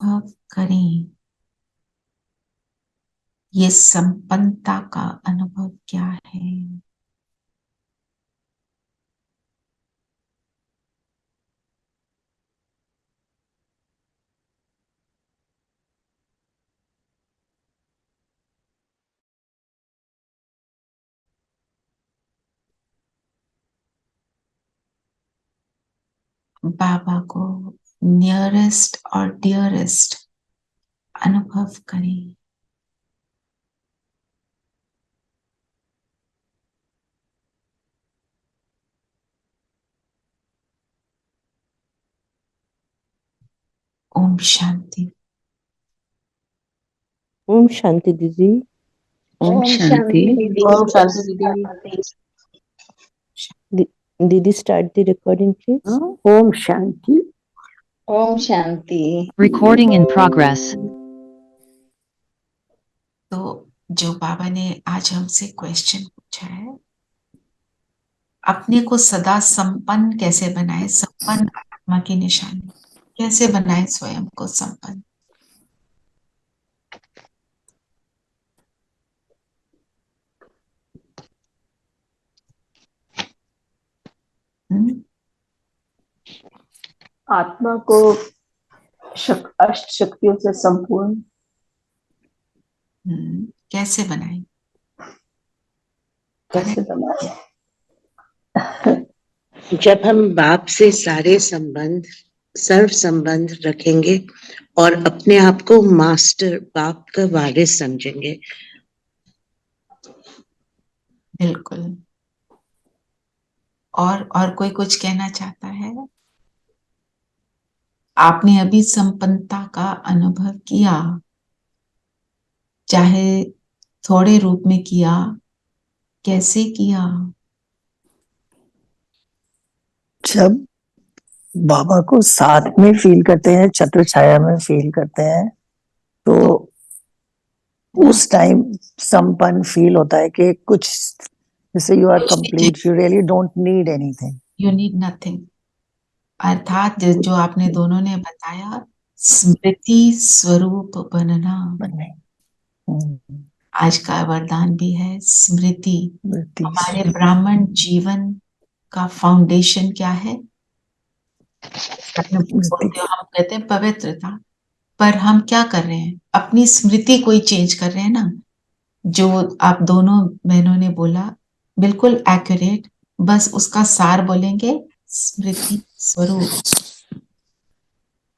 अनुभव करें। ये संपन्नता का अनुभव क्या है? बाबा को नियरेस्ट और डियरेस्ट अनुभव करें। ओम शांति। ओम शांति दीदी। ओम शांति दीदी। ओम शांति दीदी। दीदी स्टार्ट द रिकॉर्डिंग प्लीज। ओम शांति। ओम शांति। Recording in progress. तो जो बाबा ने आज हमसे क्वेश्चन पूछा है, अपने को सदा संपन्न कैसे बनाए, संपन्न आत्मा की निशानी कैसे बनाए, स्वयं को संपन्न। आत्मा को अष्ट शक्तियों से संपूर्ण कैसे बनाए? कैसे बनाए? जब हम बाप से सारे संबंध, सर्व संबंध रखेंगे और अपने आप को मास्टर, बाप का वारिस समझेंगे। बिल्कुल। और कोई कुछ कहना चाहता है? आपने अभी संपन्नता का अनुभव किया, चाहे थोड़े रूप में किया, कैसे किया? जब बाबा को साथ में फील करते हैं, छत्र छाया में फील करते हैं, तो उस टाइम संपन्न फील होता है कि कुछ जैसे you are complete, you really don't need anything, you need nothing. अर्थात जो आपने दोनों ने बताया, स्मृति स्वरूप बनना। आज का वरदान भी है स्मृति। हमारे ब्राह्मण जीवन का फाउंडेशन क्या है? हम कहते हैं पवित्रता, पर हम क्या कर रहे हैं? अपनी स्मृति को ही चेंज कर रहे हैं ना। जो आप दोनों बहनों ने बोला बिल्कुल एक्यूरेट, बस उसका सार बोलेंगे, स्मृति स्वरूप।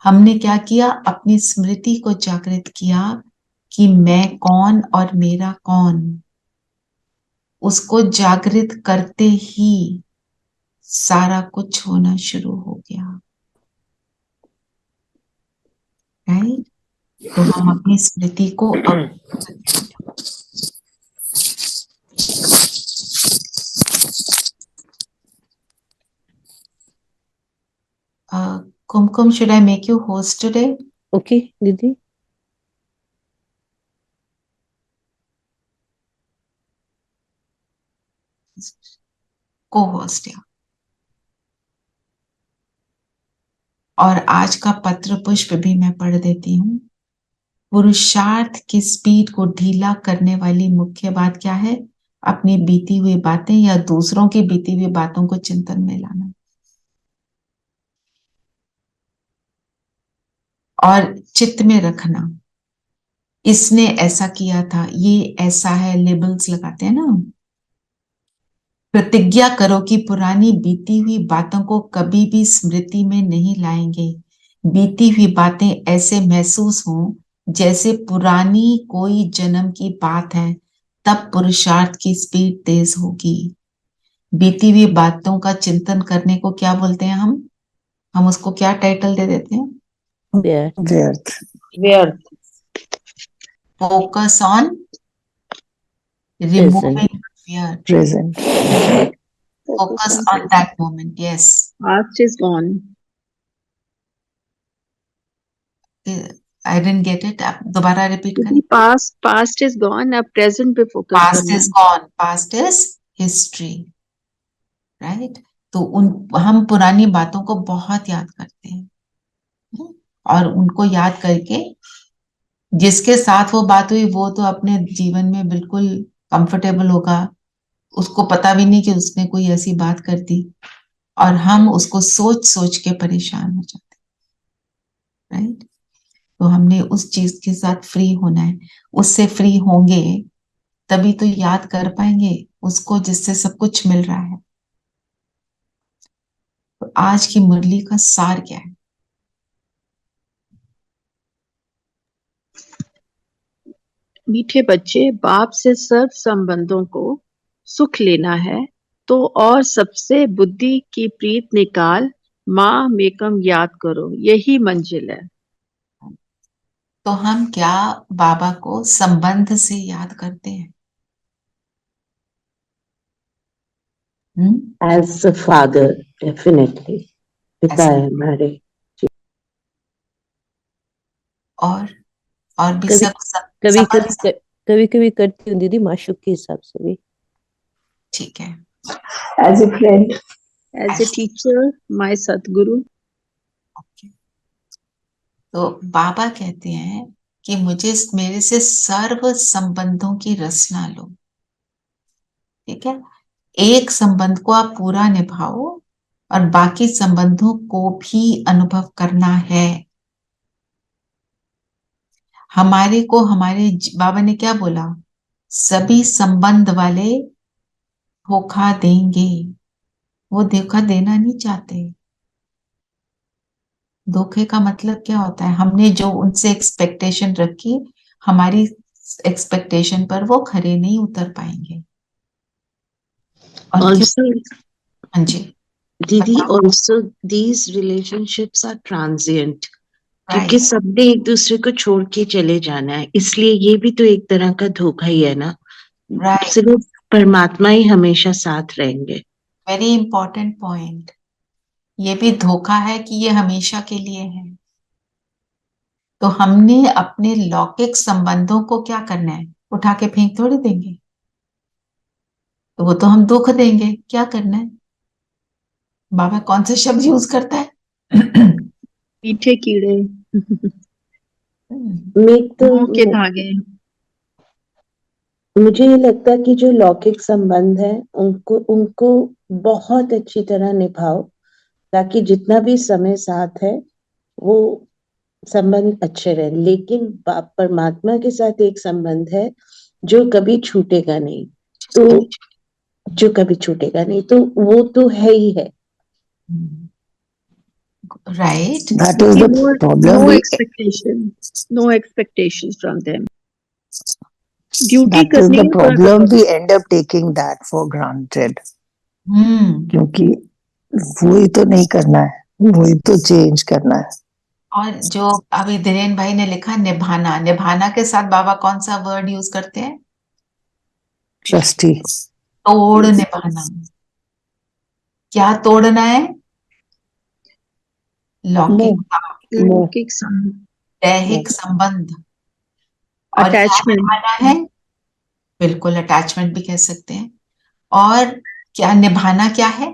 हमने क्या किया? अपनी स्मृति को जागृत किया कि मैं कौन और मेरा कौन। उसको जागृत करते ही सारा कुछ होना शुरू हो गया। राइट? तो हम अपनी स्मृति को Kumkum, should I make you host today? Okay, दीदी। Co-host, या। और आज का पत्र पुष्प भी मैं पढ़ देती हूँ। पुरुषार्थ की स्पीड को ढीला करने वाली मुख्य बात क्या है? अपनी बीती हुई बातें या दूसरों की बीती हुई बातों को चिंतन में लाना और चित्त में रखना। इसने ऐसा किया था, ये ऐसा है, लेबल्स लगाते हैं ना। प्रतिज्ञा करो कि पुरानी बीती हुई बातों को कभी भी स्मृति में नहीं लाएंगे। बीती हुई बातें ऐसे महसूस हों जैसे पुरानी कोई जन्म की बात है, तब पुरुषार्थ की स्पीड तेज होगी। बीती हुई बातों का चिंतन करने को क्या बोलते हैं हम उसको क्या टाइटल दे देते हैं? व्यर्थ। Focus on removing fear. present. Focus on that moment. Yes. Past is gone. I didn't get it. आप दोबारा रिपीट करें। Past is gone. अब present पे focus Past करना is है। gone. Past is history. Right? तो हम पुरानी बातों को बहुत याद करते हैं। और उनको याद करके जिसके साथ वो बात हुई वो तो अपने जीवन में बिल्कुल कंफर्टेबल होगा, उसको पता भी नहीं कि उसने कोई ऐसी बात कर दी, और हम उसको सोच सोच के परेशान हो जाते, राइट। तो हमने उस चीज के साथ फ्री होना है, उससे फ्री होंगे तभी तो याद कर पाएंगे उसको जिससे सब कुछ मिल रहा है। तो आज की मुरली का सार क्या है? मीठे बच्चे, बाप से सर्व संबंधों को सुख लेना है तो और सबसे बुद्धि की प्रीत निकाल, माँ मेकम याद करो, यही मंजिल है। तो हम क्या बाबा को संबंध से याद करते हैं? As a father, definitely. पिता है हमारे। और भी कभी सब कभी संबंध से, कभी कभी करती हूँ दीदी, माशूक के हिसाब से भी। ठीक है। As a friend, As a teacher, my Sadguru, तो बाबा कहते हैं कि मुझे मेरे से सर्व संबंधों की रचना लो, ठीक है। एक संबंध को आप पूरा निभाओ और बाकी संबंधों को भी अनुभव करना है। हमारे को हमारे बाबा ने क्या बोला? सभी संबंध वाले धोखा देंगे, वो धोखा देना नहीं चाहते। धोखे का मतलब क्या होता है? हमने जो उनसे एक्सपेक्टेशन रखी, हमारी एक्सपेक्टेशन पर वो खरे नहीं उतर पाएंगे। और Also, हाँ जी दीदी, बताओ। also these relationships are transient. क्योंकि राइट, सबने एक दूसरे को छोड़ के चले जाना है, इसलिए ये भी तो एक तरह का धोखा ही है ना। राइट, सिर्फ परमात्मा ही हमेशा साथ रहेंगे। Very important point. ये भी धोखा है कि ये हमेशा के लिए है। तो हमने अपने लौकिक संबंधों को क्या करना है? उठा के फेंक थोड़ी देंगे, तो वो तो हम दुख देंगे। क्या करना है? बाबा कौन सा शब्द यूज करता है? मीठे कीड़े, मोह के धागे। मुझे ये लगता है कि जो लौकिक संबंध है उनको उनको बहुत अच्छी तरह निभाओ, ताकि जितना भी समय साथ है वो संबंध अच्छे रहे। लेकिन परमात्मा के साथ एक संबंध है जो कभी छूटेगा नहीं, तो जो कभी छूटेगा नहीं, तो वो तो है ही है। Right, That is the problem. No We, expectations from them. Duty that is करनी the है तो problem. We end up taking that for granted. क्योंकि वही तो नहीं करना है, वही तो चेंज करना है। और जो अभी धीरेन भाई ने लिखा निभाना, निभाना के साथ बाबा कौन सा वर्ड यूज करते हैं? ट्रस्टी। तोड़ निभाना। क्या तोड़ना है? लौकिक दैहिक संबंध। और क्या अटैचमेंट, निभाना है? बिल्कुल, अटैचमेंट भी कह सकते हैं। और क्या निभाना क्या है?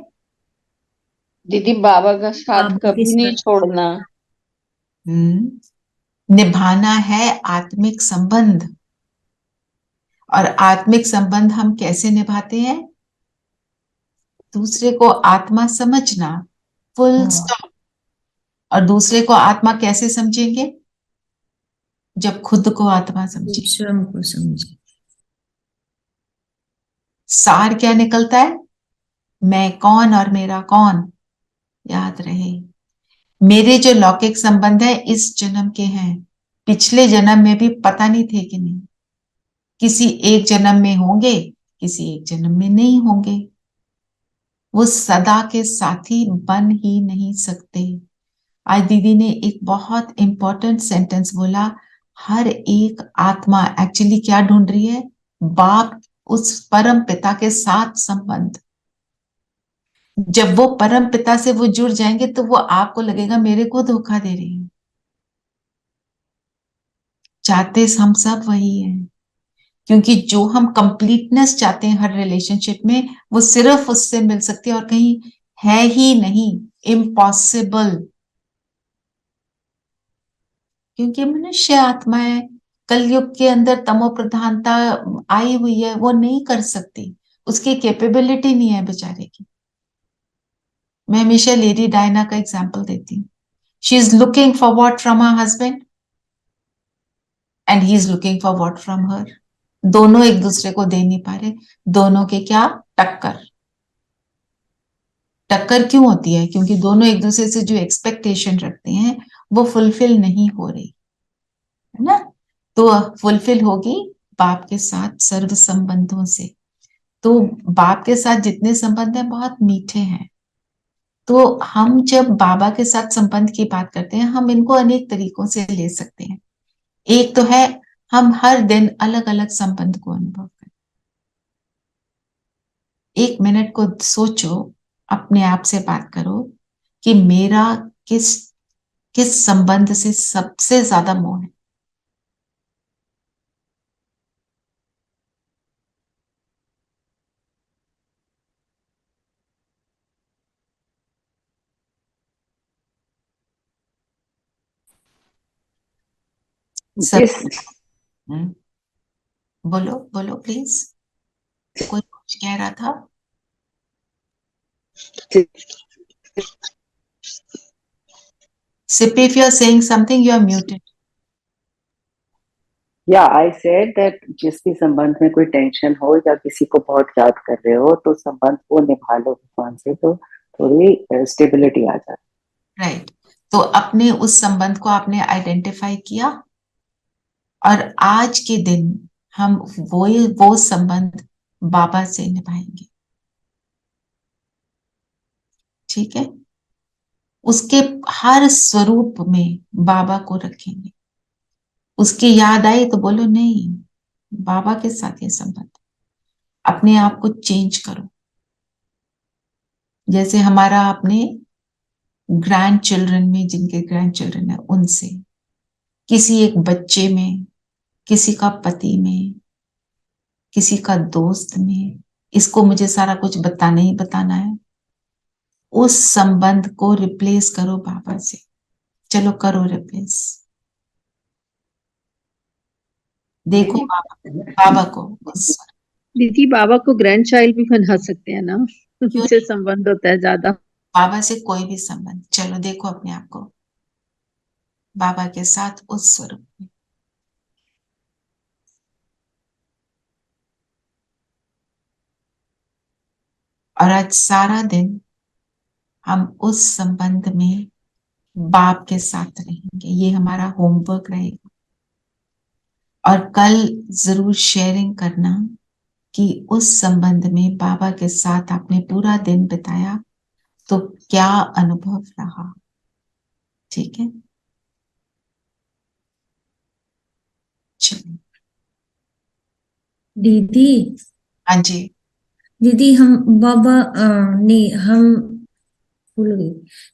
दीदी बाबा का साथ कभी नहीं छोड़ना। निभाना है आत्मिक संबंध। और आत्मिक संबंध हम कैसे निभाते हैं? दूसरे को आत्मा समझना, फुल स्टॉप। और दूसरे को आत्मा कैसे समझेंगे? जब खुद को आत्मा समझेंगे। स्वयं को समझे। सार क्या निकलता है? मैं कौन और मेरा कौन। याद रहे, मेरे जो लौकिक संबंध है इस जन्म के हैं, पिछले जन्म में भी पता नहीं थे कि नहीं। किसी एक जन्म में होंगे, किसी एक जन्म में नहीं होंगे। वो सदा के साथी बन ही नहीं सकते। आज दीदी ने एक बहुत इंपॉर्टेंट सेंटेंस बोला, हर एक आत्मा एक्चुअली क्या ढूंढ रही है? बाप, उस परम पिता के साथ संबंध। जब वो परम पिता से वो जुड़ जाएंगे तो वो आपको लगेगा मेरे को धोखा दे रही है। चाहते हम सब वही हैं, क्योंकि जो हम कंप्लीटनेस चाहते हैं हर रिलेशनशिप में, वो सिर्फ उससे मिल सकती है और कहीं है ही नहीं। इम्पॉसिबल। क्योंकि मनुष्य आत्मा है, कलयुग के अंदर तमो प्रधानता आई हुई है, वो नहीं कर सकती, उसकी कैपेबिलिटी नहीं है बेचारे की। मैं हमेशा लेडी डायना का एग्जाम्पल देती हूँ। She is looking for what from her husband and he is looking for what from her. दोनों एक दूसरे को दे नहीं पा रहे, दोनों के क्या, टक्कर। टक्कर क्यों होती है? क्योंकि दोनों एक दूसरे से जो एक्सपेक्टेशन रखते हैं वो फुलफिल नहीं हो रही है ना। तो फुलफिल होगी बाप के साथ सर्व संबंधों से। तो बाप के साथ जितने संबंध हैं बहुत मीठे हैं। तो हम जब बाबा के साथ संबंध की बात करते हैं, हम इनको अनेक तरीकों से ले सकते हैं। एक तो है हम हर दिन अलग अलग संबंध को अनुभव करें। एक मिनट को सोचो, अपने आप से बात करो कि मेरा किस किस संबंध से सबसे ज्यादा मोह है। सब जिस बोलो बोलो प्लीज, कोई कुछ कह रहा था। Sippy, if you're saying something, you're muted. या आई सेड दैट जिस भी संबंध में कोई टेंशन हो या किसी को बहुत याद कर रहे हो तो संबंध को निभा लो भगवान से, तो थोड़ी स्टेबिलिटी आ जाए। राइट। तो अपने उस संबंध को आपने आइडेंटिफाई किया और आज के दिन हम वो संबंध बाबा से निभाएंगे। ठीक है, उसके हर स्वरूप में बाबा को रखेंगे। उसकी याद आई तो बोलो नहीं, बाबा के साथ ये संबंध। अपने आप को चेंज करो। जैसे हमारा अपने ग्रैंड चिल्ड्रन में, जिनके ग्रैंड चिल्ड्रन है उनसे, किसी एक बच्चे में, किसी का पति में, किसी का दोस्त में, इसको मुझे सारा कुछ बताना ही बताना है। उस संबंध को रिप्लेस करो बाबा से। चलो करो रिप्लेस। देखो बाबा को उस दीदी बाबा को ग्रैंड चाइल्ड भी बना सकते हैं ना, उनसे संबंध होता है ज्यादा। बाबा से कोई भी संबंध, चलो देखो अपने आप को बाबा के साथ उस स्वरूप में। और आज सारा दिन हम उस संबंध में बाप के साथ रहेंगे। ये हमारा होमवर्क रहेगा। और कल जरूर शेयरिंग करना कि उस संबंध में बाबा के साथ आपने पूरा दिन बिताया तो क्या अनुभव रहा। ठीक है, चलिए। दीदी हाँ जी। दीदी हम बाबा नहीं, हम भूल गई,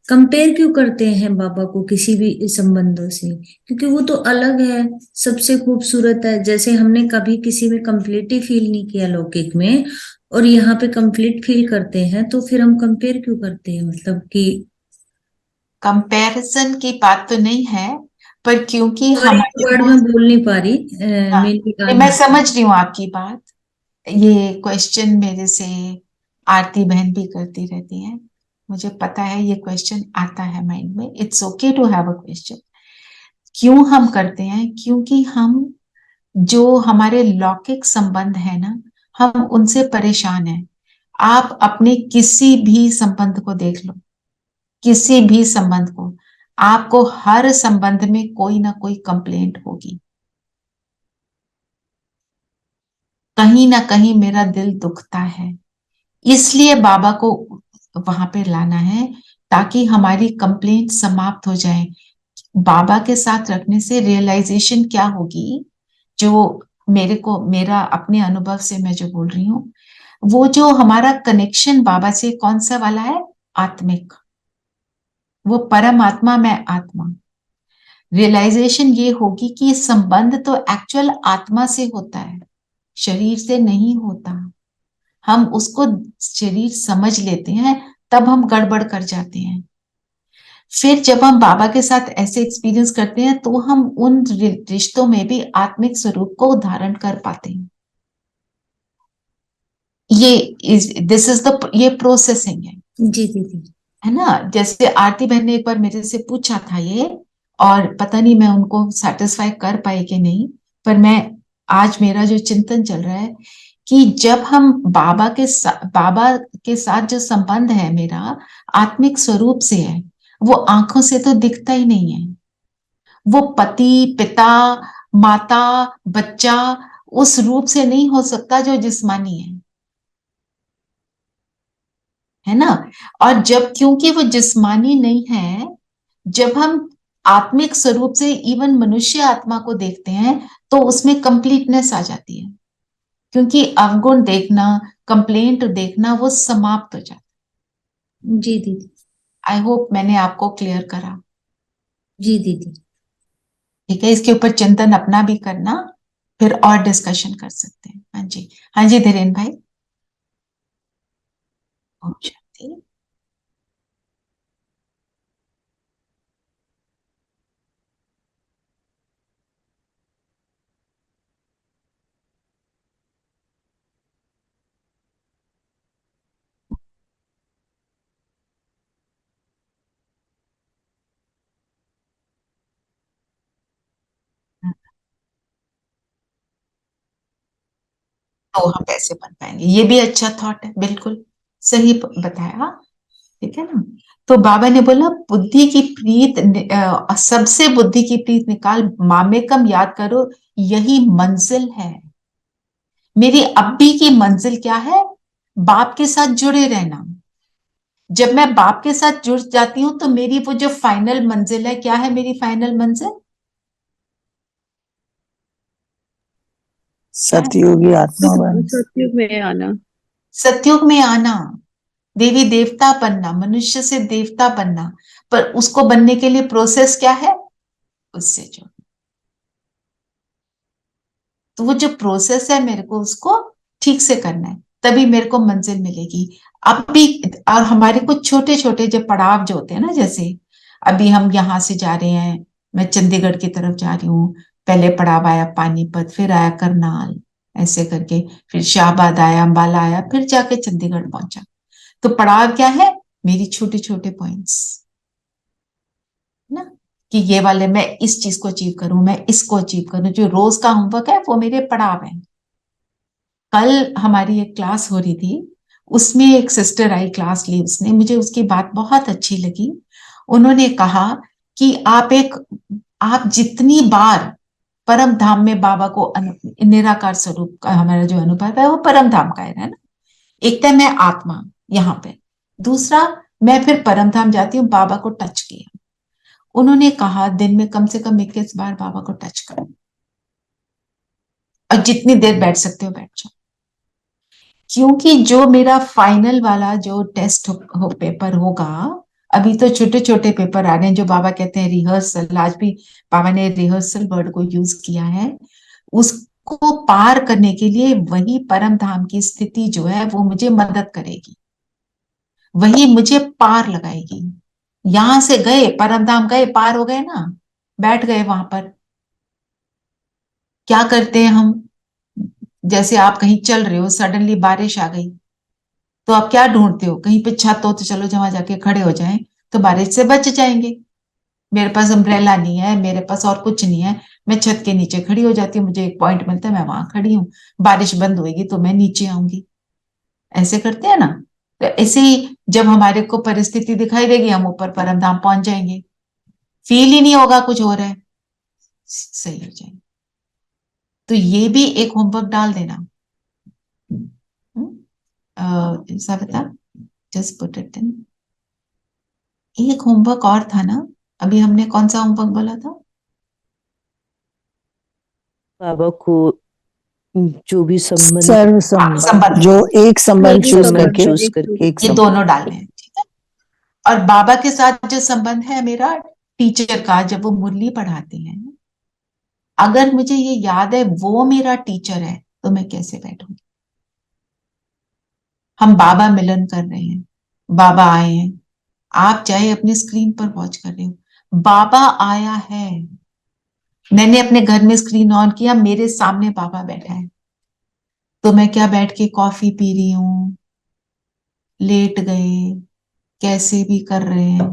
कंपेयर क्यों करते हैं बाबा को किसी भी संबंधों से? क्योंकि वो तो अलग है, सबसे खूबसूरत है। जैसे हमने कभी किसी में कंप्लीट ही फील नहीं किया लौकिक में, और यहाँ पे कंप्लीट फील करते हैं, तो फिर हम कंपेयर क्यों करते हैं? मतलब कि कंपैरिजन की बात तो नहीं है, पर क्योंकि हमारे वर्ड में बोल नहीं पा रही, हाँ, मेरी मैं समझ रही हूँ आपकी बात। ये क्वेश्चन मेरे से आरती बहन भी करती रहती है, मुझे पता है ये क्वेश्चन आता है माइंड में। It's okay to have a question. क्यों हम करते हैं? क्योंकि हम जो हमारे लौकिक संबंध है ना, हम उनसे परेशान हैं। आप अपने किसी भी संबंध को देख लो, किसी भी संबंध को, आपको हर संबंध में कोई ना कोई कंप्लेंट होगी। कहीं ना कहीं मेरा दिल दुखता है, इसलिए बाबा को वहां पे लाना है ताकि हमारी कंप्लेंट समाप्त हो जाए। बाबा के साथ रखने से रियलाइजेशन क्या होगी, जो मेरा अपने अनुभव से मैं जो बोल रही हूँ, वो जो हमारा कनेक्शन बाबा से कौन सा वाला है, आत्मिक, वो परमात्मा में आत्मा। रियलाइजेशन ये होगी कि संबंध तो एक्चुअल आत्मा से होता है, शरीर से नहीं होता। हम उसको शरीर समझ लेते हैं, तब हम गड़बड़ कर जाते हैं। फिर जब हम बाबा के साथ ऐसे एक्सपीरियंस करते हैं तो हम उन रिश्तों में भी आत्मिक स्वरूप को धारण कर पाते हैं। दिस इज द ये प्रोसेसिंग है। जी दीदी। है ना, जैसे आरती बहन ने एक बार मेरे से पूछा था ये, और पता नहीं मैं उनको सेटिस्फाई कर पाई कि नहीं, पर मैं आज मेरा जो चिंतन चल रहा है कि जब हम बाबा के साथ जो संबंध है मेरा आत्मिक स्वरूप से है, वो आंखों से तो दिखता ही नहीं है। वो पति, पिता, माता, बच्चा उस रूप से नहीं हो सकता जो जिस्मानी है ना। और जब क्योंकि वो जिस्मानी नहीं है, जब हम आत्मिक स्वरूप से इवन मनुष्य आत्मा को देखते हैं तो उसमें कंप्लीटनेस आ जाती है, क्योंकि अवगुण देखना, कंप्लेंट देखना वो समाप्त हो जाता है। जी दीदी। आई होप मैंने आपको क्लियर करा। जी दीदी। ठीक है, इसके ऊपर चिंतन अपना भी करना, फिर और डिस्कशन कर सकते हैं। हाँ जी, हाँ जी धीरेन भाई। ओम शांति। तो हम कैसे बन पाएंगे, ये भी अच्छा थॉट है, बिल्कुल सही बताया। ठीक है ना। तो बाबा ने बोला बुद्धि की प्रीत सबसे बुद्धि की प्रीत निकाल, मामेकम याद करो, यही मंजिल है। मेरी अभी की मंजिल क्या है? बाप के साथ जुड़े रहना। जब मैं बाप के साथ जुड़ जाती हूं तो मेरी वो जो फाइनल मंजिल है, क्या है मेरी फाइनल मंजिल? सतयुगी आत्मा बन। सतयुग में आना। सतयुग में आना, देवी देवता बनना, मनुष्य से देवता बनना। पर उसको बनने के लिए प्रोसेस क्या है? उससे जो, तो वो जो प्रोसेस है मेरे को उसको ठीक से करना है, तभी मेरे को मंजिल मिलेगी। अब भी, और हमारे कुछ छोटे छोटे जो पड़ाव जो होते हैं ना, जैसे अभी हम यहाँ से जा रहे हैं, मैं चंडीगढ़ की तरफ जा रही हूँ, पहले पड़ाव आया पानीपत, फिर आया करनाल, ऐसे करके फिर शाहबाद आया, अम्बाला आया, फिर जाके चंडीगढ़ पहुंचा। तो पड़ाव क्या है? मेरी छोटे छोटे पॉइंट्स ना, कि ये वाले मैं इस चीज को अचीव करूं, मैं इसको अचीव करूं। जो रोज का होमवर्क है वो मेरे पड़ाव है। कल हमारी एक क्लास हो रही थी, उसमें एक सिस्टर आई, क्लास ली उसने, मुझे उसकी बात बहुत अच्छी लगी। उन्होंने कहा कि आप जितनी बार परम धाम में बाबा को निराकार स्वरूप का हमारा जो अनुभव है वो परम धाम का है ना। एक तो मैं आत्मा यहाँ पे, दूसरा मैं फिर परम धाम जाती हूँ, बाबा को टच किया। उन्होंने कहा दिन में कम से कम 21 बार बाबा को टच करो, और जितनी देर बैठ सकते हो बैठ जाओ। क्योंकि जो मेरा फाइनल वाला जो टेस्ट पेपर होगा, अभी तो छोटे छोटे पेपर आ रहे हैं जो बाबा कहते हैं रिहर्सल, आज भी बाबा ने रिहर्सल वर्ड को यूज किया है। उसको पार करने के लिए वही परम धाम की स्थिति जो है वो मुझे मदद करेगी, वही मुझे पार लगाएगी। यहां से गए परम धाम गए, पार हो गए ना, बैठ गए वहां पर। क्या करते हैं हम? जैसे आप कहीं चल रहे हो, सडनली बारिश आ गई, तो आप क्या ढूंढते हो? कहीं पे छत हो तो चलो जहां जाके खड़े हो जाएं, तो बारिश से बच जाएंगे। मेरे पास अम्ब्रेला नहीं है, मेरे पास और कुछ नहीं है, मैं छत के नीचे खड़ी हो जाती हूँ, मुझे एक पॉइंट मिलता है, मैं वहां खड़ी हूँ, बारिश बंद होगी तो मैं नीचे आऊंगी। ऐसे करते हैं ना। तो ऐसे ही जब हमारे को परिस्थिति दिखाई देगी, हम ऊपर परमधाम पहुंच जाएंगे, फील ही नहीं होगा कुछ हो रहा है, सही हो जाएंगे। तो ये भी एक होमवर्क डाल देना। ऐसा बता, जस्ट पुट इट इन। एक होमवर्क और था ना, अभी हमने कौन सा होमवर्क बोला था? बाबा को जो भी संबंध सर्व हाँ, संबंध, संबंध, जो एक संबंध चूज संबंध करके चूज करके एक ये संबंध। दोनों डालने हैं, ठीक है। और बाबा के साथ जो संबंध है मेरा टीचर का, जब वो मुरली पढ़ाते हैं, अगर मुझे ये याद है वो मेरा टीचर है, तो मैं कैसे बैठूंगी? हम बाबा मिलन कर रहे हैं, बाबा आए हैं, आप चाहे अपनी स्क्रीन पर वॉच कर रहे हो, बाबा आया है, मैंने अपने घर में स्क्रीन ऑन किया, मेरे सामने बाबा बैठा है, तो मैं क्या बैठ के कॉफी पी रही हूँ, लेट गए, कैसे भी कर रहे हैं,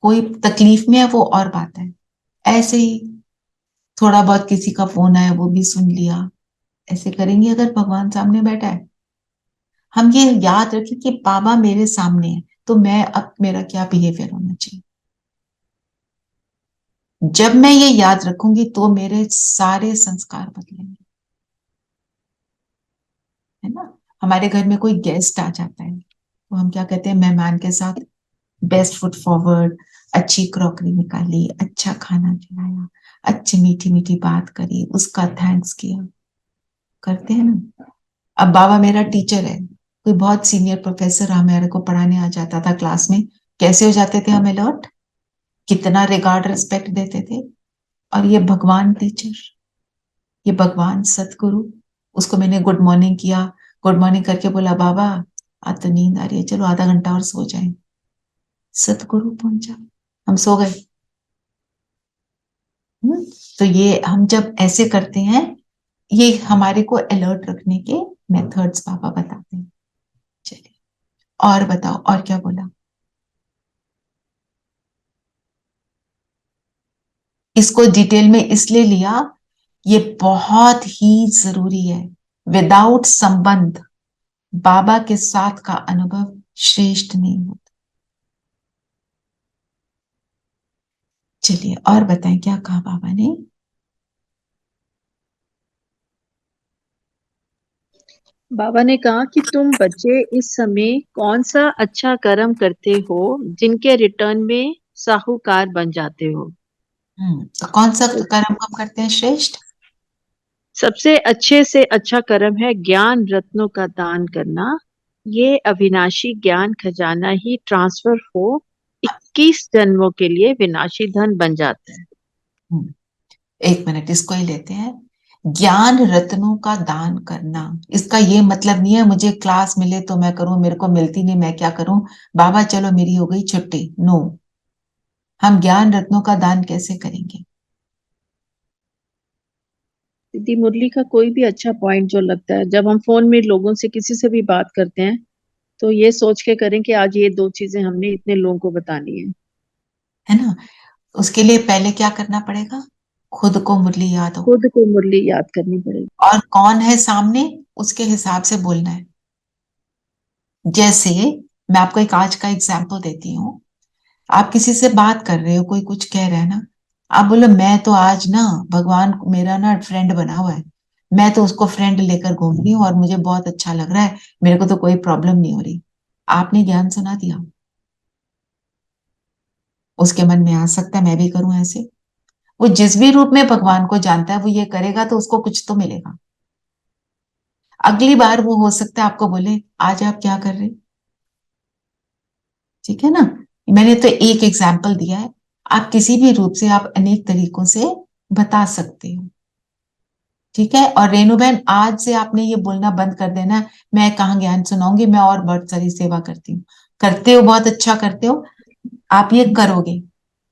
कोई तकलीफ में है वो और बात है, ऐसे ही थोड़ा बहुत किसी का फोन आया वो भी सुन लिया, ऐसे करेंगे अगर भगवान सामने बैठा है। हम ये याद रखें कि बाबा मेरे सामने है, तो मैं अब मेरा क्या बिहेवियर होना चाहिए। जब मैं ये याद रखूंगी तो मेरे सारे संस्कार बदलेंगे, है ना। हमारे घर में कोई गेस्ट आ जाता है तो हम क्या कहते हैं, मेहमान के साथ बेस्ट फुट फॉरवर्ड, अच्छी क्रॉकरी निकाली, अच्छा खाना खिलाया, अच्छी मीठी मीठी बात करी, उसका थैंक्स किया, करते हैं ना। अब बाबा मेरा टीचर है, कोई बहुत सीनियर प्रोफेसर हमारे को पढ़ाने आ जाता था क्लास में, कैसे हो जाते थे हम अलर्ट, कितना रिगार्ड रिस्पेक्ट देते थे। और ये भगवान टीचर, ये भगवान सतगुरु, उसको मैंने गुड मॉर्निंग किया, गुड मॉर्निंग करके बोला बाबा आज तो नींद आ रही है, चलो आधा घंटा और सो जाए, सतगुरु पहुंचा, हम सो गए। तो ये हम जब ऐसे करते हैं, ये हमारे को अलर्ट रखने के मेथड्स पापा बताते हैं। चलिए और बताओ, और क्या बोला। इसको डिटेल में इसलिए लिया, ये बहुत ही जरूरी है। विदाउट संबंध बाबा के साथ का अनुभव श्रेष्ठ नहीं होता। चलिए और बताएं क्या कहा बाबा ने। बाबा ने कहा कि तुम बच्चे इस समय कौन सा अच्छा कर्म करते हो जिनके रिटर्न में साहूकार बन जाते हो। तो कौन सा कर्म हम करते हैं श्रेष्ठ। सबसे अच्छे से अच्छा कर्म है ज्ञान रत्नों का दान करना। ये अविनाशी ज्ञान खजाना ही ट्रांसफर हो 21 जन्मों के लिए विनाशी धन बन जाता है। एक मिनट इसको ही लेते हैं। ज्ञान रत्नों का दान करना, इसका ये मतलब नहीं है मुझे क्लास मिले तो मैं करूं, मेरे को मिलती नहीं मैं क्या करूं, बाबा चलो मेरी हो गई छुट्टी। नो, हम ज्ञान रत्नों का दान कैसे करेंगे। दीदी मुरली का कोई भी अच्छा पॉइंट जो लगता है, जब हम फोन में लोगों से किसी से भी बात करते हैं तो ये सोच के करें कि आज ये 2 चीजें हमने इतने लोगों को बतानी है ना। उसके लिए पहले क्या करना पड़ेगा, खुद को मुरली याद हो, खुद को मुरली याद करनी पड़ेगी और कौन है सामने उसके हिसाब से बोलना है। जैसे मैं आपको एक आज का एग्जाम्पल देती हूँ, आप किसी से बात कर रहे हो, कोई कुछ कह रहा है ना, आप बोलो मैं तो आज ना भगवान मेरा ना फ्रेंड बना हुआ है, मैं तो उसको फ्रेंड लेकर घूम रही हूँ और मुझे बहुत अच्छा लग रहा है, मेरे को तो कोई प्रॉब्लम नहीं हो रही। आपने ज्ञान सुना दिया, उसके मन में आ सकता है मैं भी करूं ऐसे। वो जिस भी रूप में भगवान को जानता है वो ये करेगा तो उसको कुछ तो मिलेगा। अगली बार वो हो सकता है आपको बोले आज आप क्या कर रहे, ठीक है ना। मैंने तो एक एग्जाम्पल दिया है, आप किसी भी रूप से आप अनेक तरीकों से बता सकते हो, ठीक है। और रेणु बहन आज से आपने ये बोलना बंद कर देना मैं कहाँ ज्ञान सुनाऊंगी, मैं और बहुत सारी सेवा करती हूँ। करते हो, बहुत अच्छा करते हो, आप ये करोगे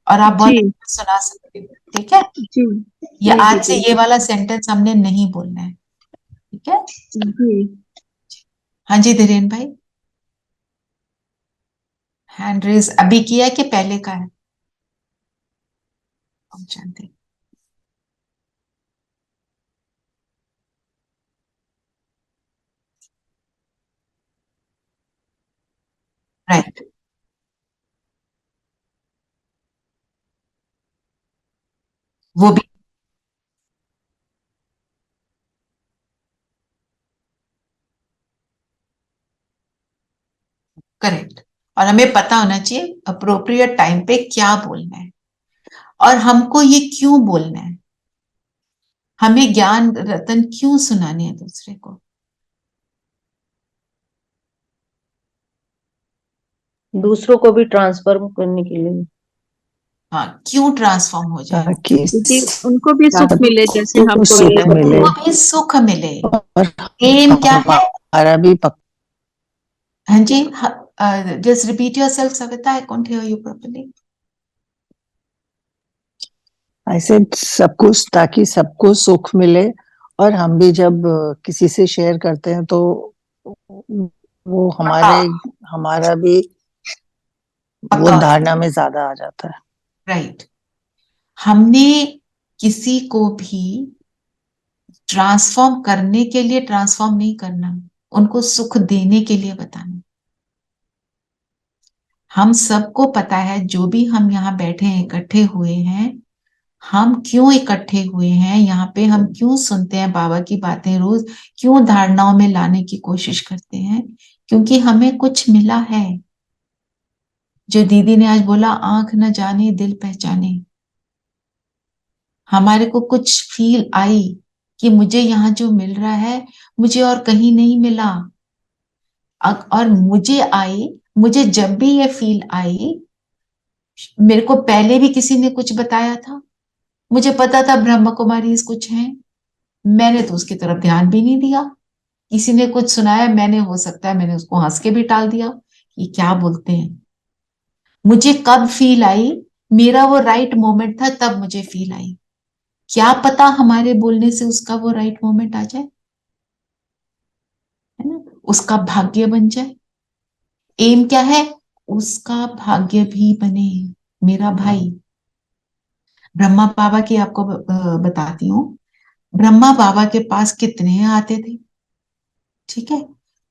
और आप बहुत जी अच्छा सुना सकते हो, ठीक है। जी ये जी आज से दीदी ये वाला सेंटेंस हमने नहीं बोलना है, ठीक है। जी। हाँ जी धीरेन भाई, हैंड रेज अभी किया है कि पहले का है, हम जानते हैं। राइट, वो भी करेक्ट। और हमें पता होना चाहिए अप्रोप्रिएट टाइम पे क्या बोलना है और हमको ये क्यों बोलना है, हमें ज्ञान रतन क्यों सुनाने हैं दूसरे को। दूसरों को भी ट्रांसफर करने के लिए, हाँ, क्यों ट्रांसफॉर्म हो जाए, ताकि दीदी उनको भी सुख मिले जैसे सबको हमको सुख मिला। मिले वो भी सुख मिले। और एम क्या है, हमारा भी हाँ जी, just repeat yourself, Savita. I can't hear you properly. I said सब कुछ, ताकि सबको सुख मिले, और हम भी जब किसी से शेयर करते हैं तो वो हमारा भी वो धारणा में ज्यादा आ जाता है। राइट। हमने किसी को भी ट्रांसफॉर्म करने के लिए ट्रांसफॉर्म नहीं करना, उनको सुख देने के लिए बताना। हम सबको पता है, जो भी हम यहाँ बैठे हैं, इकट्ठे हुए हैं, हम क्यों इकट्ठे हुए हैं यहाँ पे, हम क्यों सुनते हैं बाबा की बातें रोज, क्यों धारणाओं में लाने की कोशिश करते हैं, क्योंकि हमें कुछ मिला है। जो दीदी ने आज बोला, आंख न जाने दिल पहचाने, हमारे को कुछ फील आई कि मुझे यहाँ जो मिल रहा है मुझे और कहीं नहीं मिला। और मुझे जब भी ये फील आई, मेरे को पहले भी किसी ने कुछ बताया था, मुझे पता था ब्रह्म कुमारी कुछ है, मैंने तो उसकी तरफ ध्यान भी नहीं दिया। किसी ने कुछ सुनाया, हो सकता है मैंने उसको हंस के भी टाल दिया, ये क्या बोलते हैं। मुझे कब फील आई, मेरा वो राइट मोमेंट था, तब मुझे फील आई। क्या पता हमारे बोलने से उसका वो राइट मोमेंट आ जाए, है ना, उसका भाग्य बन जाए। एम क्या है, उसका भाग्य भी बने। मेरा भाई ब्रह्मा बाबा की आपको बताती हूँ। ब्रह्मा बाबा के पास कितने आते थे, ठीक है,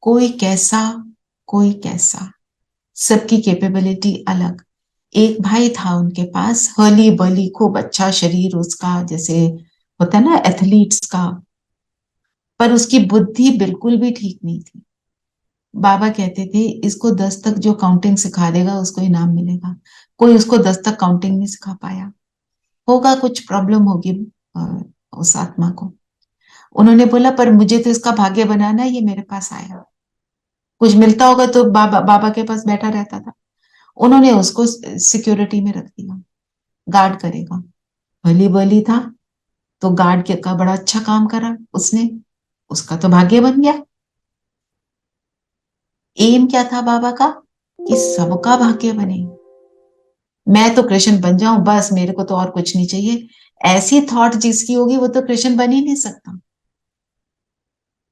कोई कैसा कोई कैसा, सबकी कैपेबिलिटी अलग। एक भाई था उनके पास, हली बली, खूब अच्छा शरीर उसका, जैसे होता है ना एथलीट्स का, पर उसकी बुद्धि बिल्कुल भी ठीक नहीं थी। बाबा कहते थे, इसको 10 तक जो काउंटिंग सिखा देगा उसको इनाम मिलेगा। कोई उसको 10 तक काउंटिंग नहीं सिखा पाया, होगा कुछ प्रॉब्लम होगी उस आत्मा को। उन्होंने बोला, पर मुझे तो इसका भाग्य बनाना है, ये मेरे पास आया, कुछ मिलता होगा तो बाबा के पास बैठा रहता था। उन्होंने उसको सिक्योरिटी में रख दिया, गार्ड करेगा। भली भली था तो गार्ड का बड़ा अच्छा काम करा उसने, उसका तो भाग्य बन गया। एम क्या था बाबा का, कि सबका भाग्य बने, मैं तो कृष्ण बन जाऊं बस, मेरे को तो और कुछ नहीं चाहिए। ऐसी थॉट जिसकी होगी वो तो कृष्ण बन ही नहीं सकता।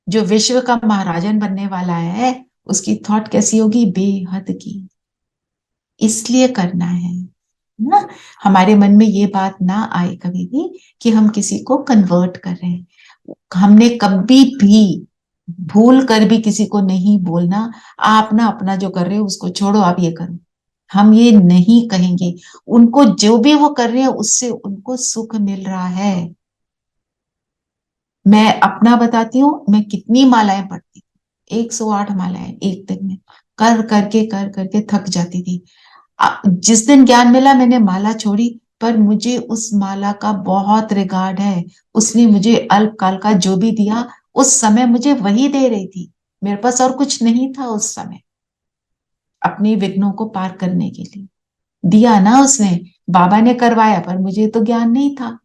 जो विश्व का महाराजन बनने वाला है, उसकी थॉट कैसी होगी, बेहद की। इसलिए करना है ना, हमारे मन में ये बात ना आए कभी भी कि हम किसी को कन्वर्ट कर रहे हैं। हमने कभी भी भूल कर भी किसी को नहीं बोलना, आप ना अपना जो कर रहे हो उसको छोड़ो, आप ये करो, हम ये नहीं कहेंगे। उनको जो भी वो कर रहे हैं उससे उनको सुख मिल रहा है। मैं अपना बताती हूँ, मैं कितनी मालाएं पढ़ती थी, 108 मालाएं एक दिन में कर करके थक जाती थी। जिस दिन ज्ञान मिला मैंने माला छोड़ी, पर मुझे उस माला का बहुत रिगार्ड है। उसने मुझे अल्पकाल का जो भी दिया, उस समय मुझे वही दे रही थी, मेरे पास और कुछ नहीं था उस समय, अपने विघ्नों को पार करने के लिए दिया ना उसने। बाबा ने करवाया, पर मुझे तो ज्ञान नहीं था,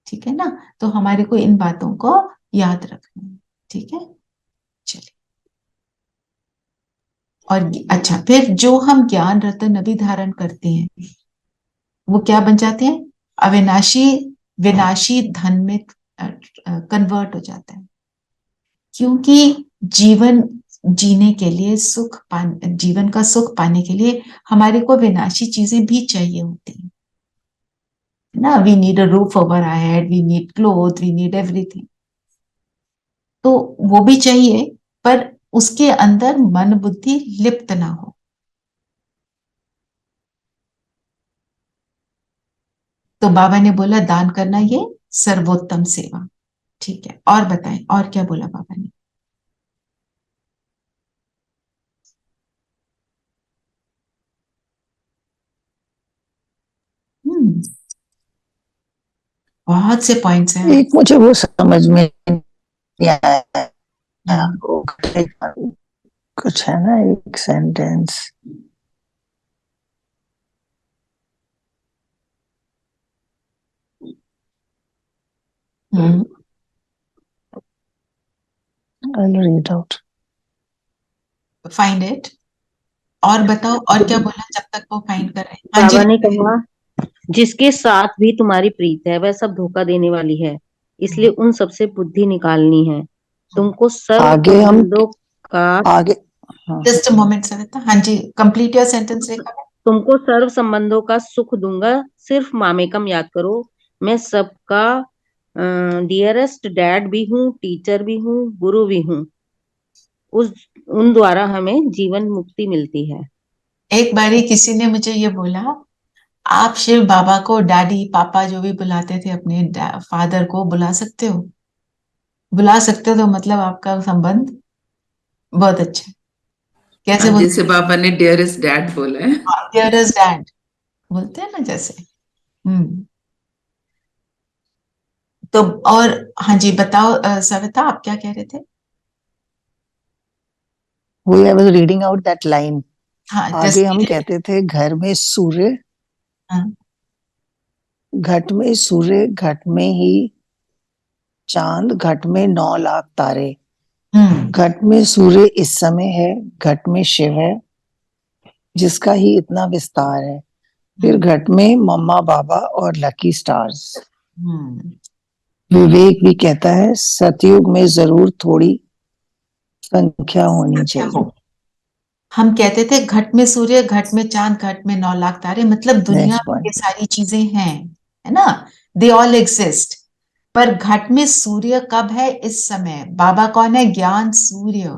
ठीक है ना। तो हमारे को इन बातों को याद रखना है, ठीक है। चलिए, और अच्छा, फिर जो हम ज्ञान रत्न अभी धारण करते हैं वो क्या बन जाते हैं, अविनाशी विनाशी धन में कन्वर्ट हो जाता है। क्योंकि जीवन जीने के लिए जीवन का सुख पाने के लिए हमारे को विनाशी चीजें भी चाहिए होती है ना। We need a roof over our head, we need cloth, we need everything, तो वो भी चाहिए, पर उसके अंदर मन बुद्धि लिप्त ना हो। तो बाबा ने बोला दान करना ये सर्वोत्तम सेवा, ठीक है। और बताएं, और क्या बोला बाबा ने। बहुत से पॉइंट्स हैं। एक मुझे वो समझ में नहीं आया, कुछ है ना एक sentence, I'll read out. Find it. और बताओ, और क्या बोला जब तक वो फाइंड कर रहे हैं? हाँ जी। बाबा ने कहा, जिसके साथ भी तुम्हारी प्रीत है वह सब धोखा देने वाली है, इसलिए उन सबसे बुद्धि निकालनी है। तुमको सर्व आगे हम संबंधों का आगे हाँ जस्ट अ मोमेंट सविता, हाँ जी, कंप्लीट योर सेंटेंस रेखा। तुमको सर्व संबंधों का सुख दूंगा, सिर्फ मामेकम याद करो। मैं सबका डियरेस्ट डैड भी हूँ, टीचर भी हूँ, गुरु भी हूँ। उस उन द्वारा हमें जीवन मुक्ति मिलती है। एक बारी किसी ने मुझे ये बोला, आप शिव बाबा को डैडी पापा जो भी बुलाते थे अपने फादर को बुला सकते हो? बुला सकते हो तो मतलब आपका संबंध बहुत अच्छा है। कैसे बोलते जैसे बाबा ने डियरेस्ट डैड बोला है। हैं? डियरेस्ट डैड बोलते हैं ना जैसे। हम्म। तो और हाँ जी बताओ सविता, आप क्या कह रहे थे? I was reading out that line. हाँ आगे जस्ट हम कहते थे घर में सूर्य, हाँ घट में सूर्य, घट में ही चांद, घट में 9 लाख तारे। घट में सूर्य इस समय है, घट में शिव है जिसका ही इतना विस्तार है। फिर घट में मम्मा बाबा और लकी स्टार्स। विवेक भी कहता है सतयुग में जरूर थोड़ी संख्या होनी चाहिए। हम कहते थे घट में सूर्य, घट में चांद, घट में 9 लाख तारे, मतलब दुनिया Next में one. ये सारी चीजें हैं, है ना, दे ऑल एग्जिस्ट। पर घट में सूर्य कब है? इस समय। बाबा कौन है? ज्ञान सूर्य।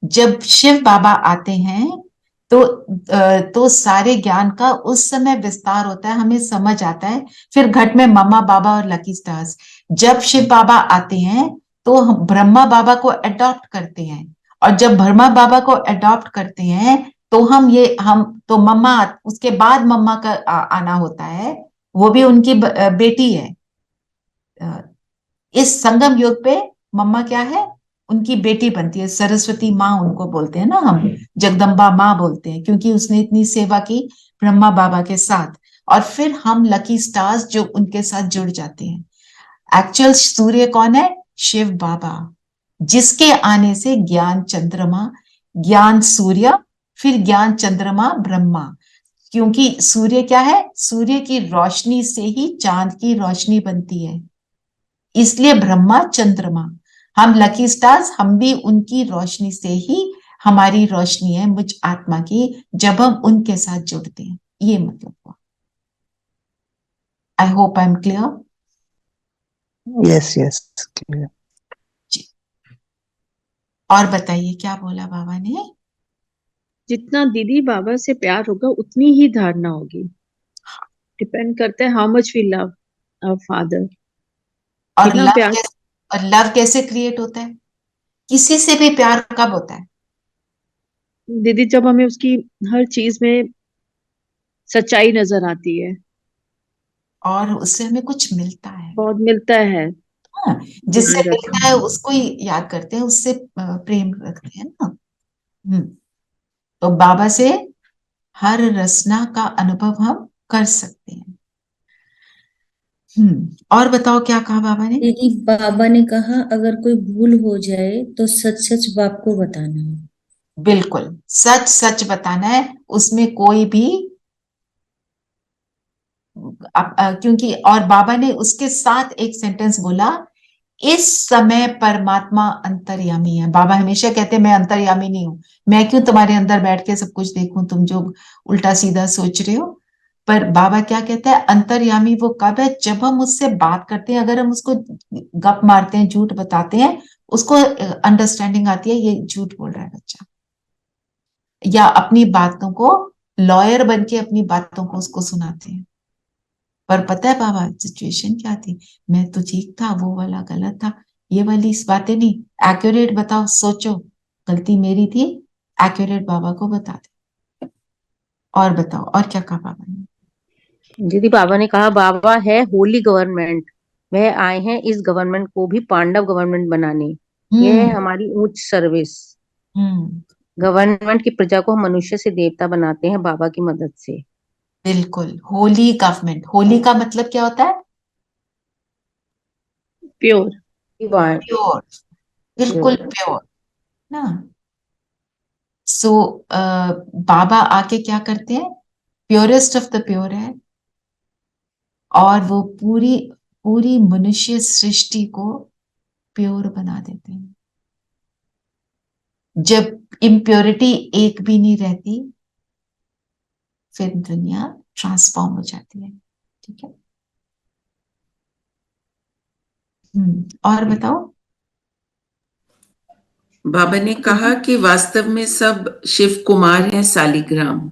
जब शिव बाबा आते हैं तो सारे ज्ञान का उस समय विस्तार होता है, हमें समझ आता है। फिर घट में मम्मा बाबा और लकी स्टार्स। जब शिव बाबा आते हैं तो हम ब्रह्मा बाबा को अडॉप्ट करते हैं, और जब ब्रह्मा बाबा को अडॉप्ट करते हैं तो हम तो मम्मा, उसके बाद मम्मा का आना होता है, वो भी उनकी बेटी है। इस संगम युग पे मम्मा क्या है? उनकी बेटी बनती है, सरस्वती माँ उनको बोलते हैं ना हम, जगदम्बा माँ बोलते हैं, क्योंकि उसने इतनी सेवा की ब्रह्मा बाबा के साथ। और फिर हम लकी स्टार्स जो उनके साथ जुड़ जाते हैं। एक्चुअल सूर्य कौन है? शिव बाबा, जिसके आने से ज्ञान चंद्रमा, ज्ञान सूर्य, फिर ज्ञान चंद्रमा ब्रह्मा। क्योंकि सूर्य क्या है? सूर्य की रोशनी से ही चांद की रोशनी बनती है, इसलिए ब्रह्मा चंद्रमा। हम लकी स्टार्स, हम भी उनकी रोशनी से ही, हमारी रोशनी है मुझ आत्मा की, जब हम उनके साथ जुड़ते हैं, ये मतलब हुआ। I hope I am clear. Yes, yes, clear. जी, और बताइए क्या बोला बाबा ने? जितना दीदी बाबा से प्यार होगा उतनी ही धारणा होगी। डिपेंड करता है how much we love our father. और कितना लव प्यार। कैसे, और लव कैसे क्रिएट होता है? किसी से भी प्यार कब होता है? दीदी जब हमें उसकी हर चीज में सच्चाई नजर आती है, और उससे हमें कुछ मिलता है। बहुत मिलता है। हाँ, जिससे ध्यान रखते मिलता है उसको ही याद करते हैं, उससे प्रेम रखते हैं ना। तो बाबा से हर रसना का अनुभव हम कर सकते हैं। और बताओ क्या कहा बाबा ने? दीदी बाबा ने कहा अगर कोई भूल हो जाए तो सच सच बाप को बताना है। बिल्कुल, सच सच बताना है, उसमें कोई भी क्योंकि, और बाबा ने उसके साथ एक सेंटेंस बोला, इस समय परमात्मा अंतर्यामी है। बाबा हमेशा कहते हैं मैं अंतर्यामी नहीं हूं, मैं क्यों तुम्हारे अंदर बैठ के सब कुछ देखूं, तुम जो उल्टा सीधा सोच रहे हो। पर बाबा क्या कहता है? अंतर्यामी वो कब है? जब हम उससे बात करते हैं, अगर हम उसको गप मारते हैं, झूठ बताते हैं, उसको अंडरस्टैंडिंग आती है ये झूठ बोल रहा है बच्चा, या अपनी बातों को, लॉयर बन के अपनी बातों को उसको सुनाते हैं। पर पता है बाबा सिचुएशन क्या थी? मैं तो ठीक था, वो वाला गलत था, ये वाली इस बातें नहीं, एक्यूरेट बताओ, सोचो, गलती मेरी थी, एक्यूरेट बाबा को बता दे। और बताओ और क्या कहा बाबा ने? दीदी बाबा ने कहा, बाबा है होली गवर्नमेंट, वह आए हैं इस गवर्नमेंट को भी पांडव गवर्नमेंट बनाने। यह है हमारी उच्च सर्विस। हम्म, गवर्नमेंट की प्रजा को हम मनुष्य से देवता बनाते हैं बाबा की मदद से। बिल्कुल, होली गवर्नमेंट। होली का मतलब क्या होता है? प्योर। प्योर, बिल्कुल प्योर ना। सो बाबा आके क्या करते हैं, प्योरेस्ट ऑफ द प्योर है, और वो पूरी पूरी मनुष्य सृष्टि को प्योर बना देते हैं। जब इम्प्योरिटी एक भी नहीं रहती, फिर दुनिया ट्रांसफॉर्म हो जाती है। ठीक है। और बताओ। बाबा ने कहा कि वास्तव में सब शिव कुमार हैं शालिग्राम,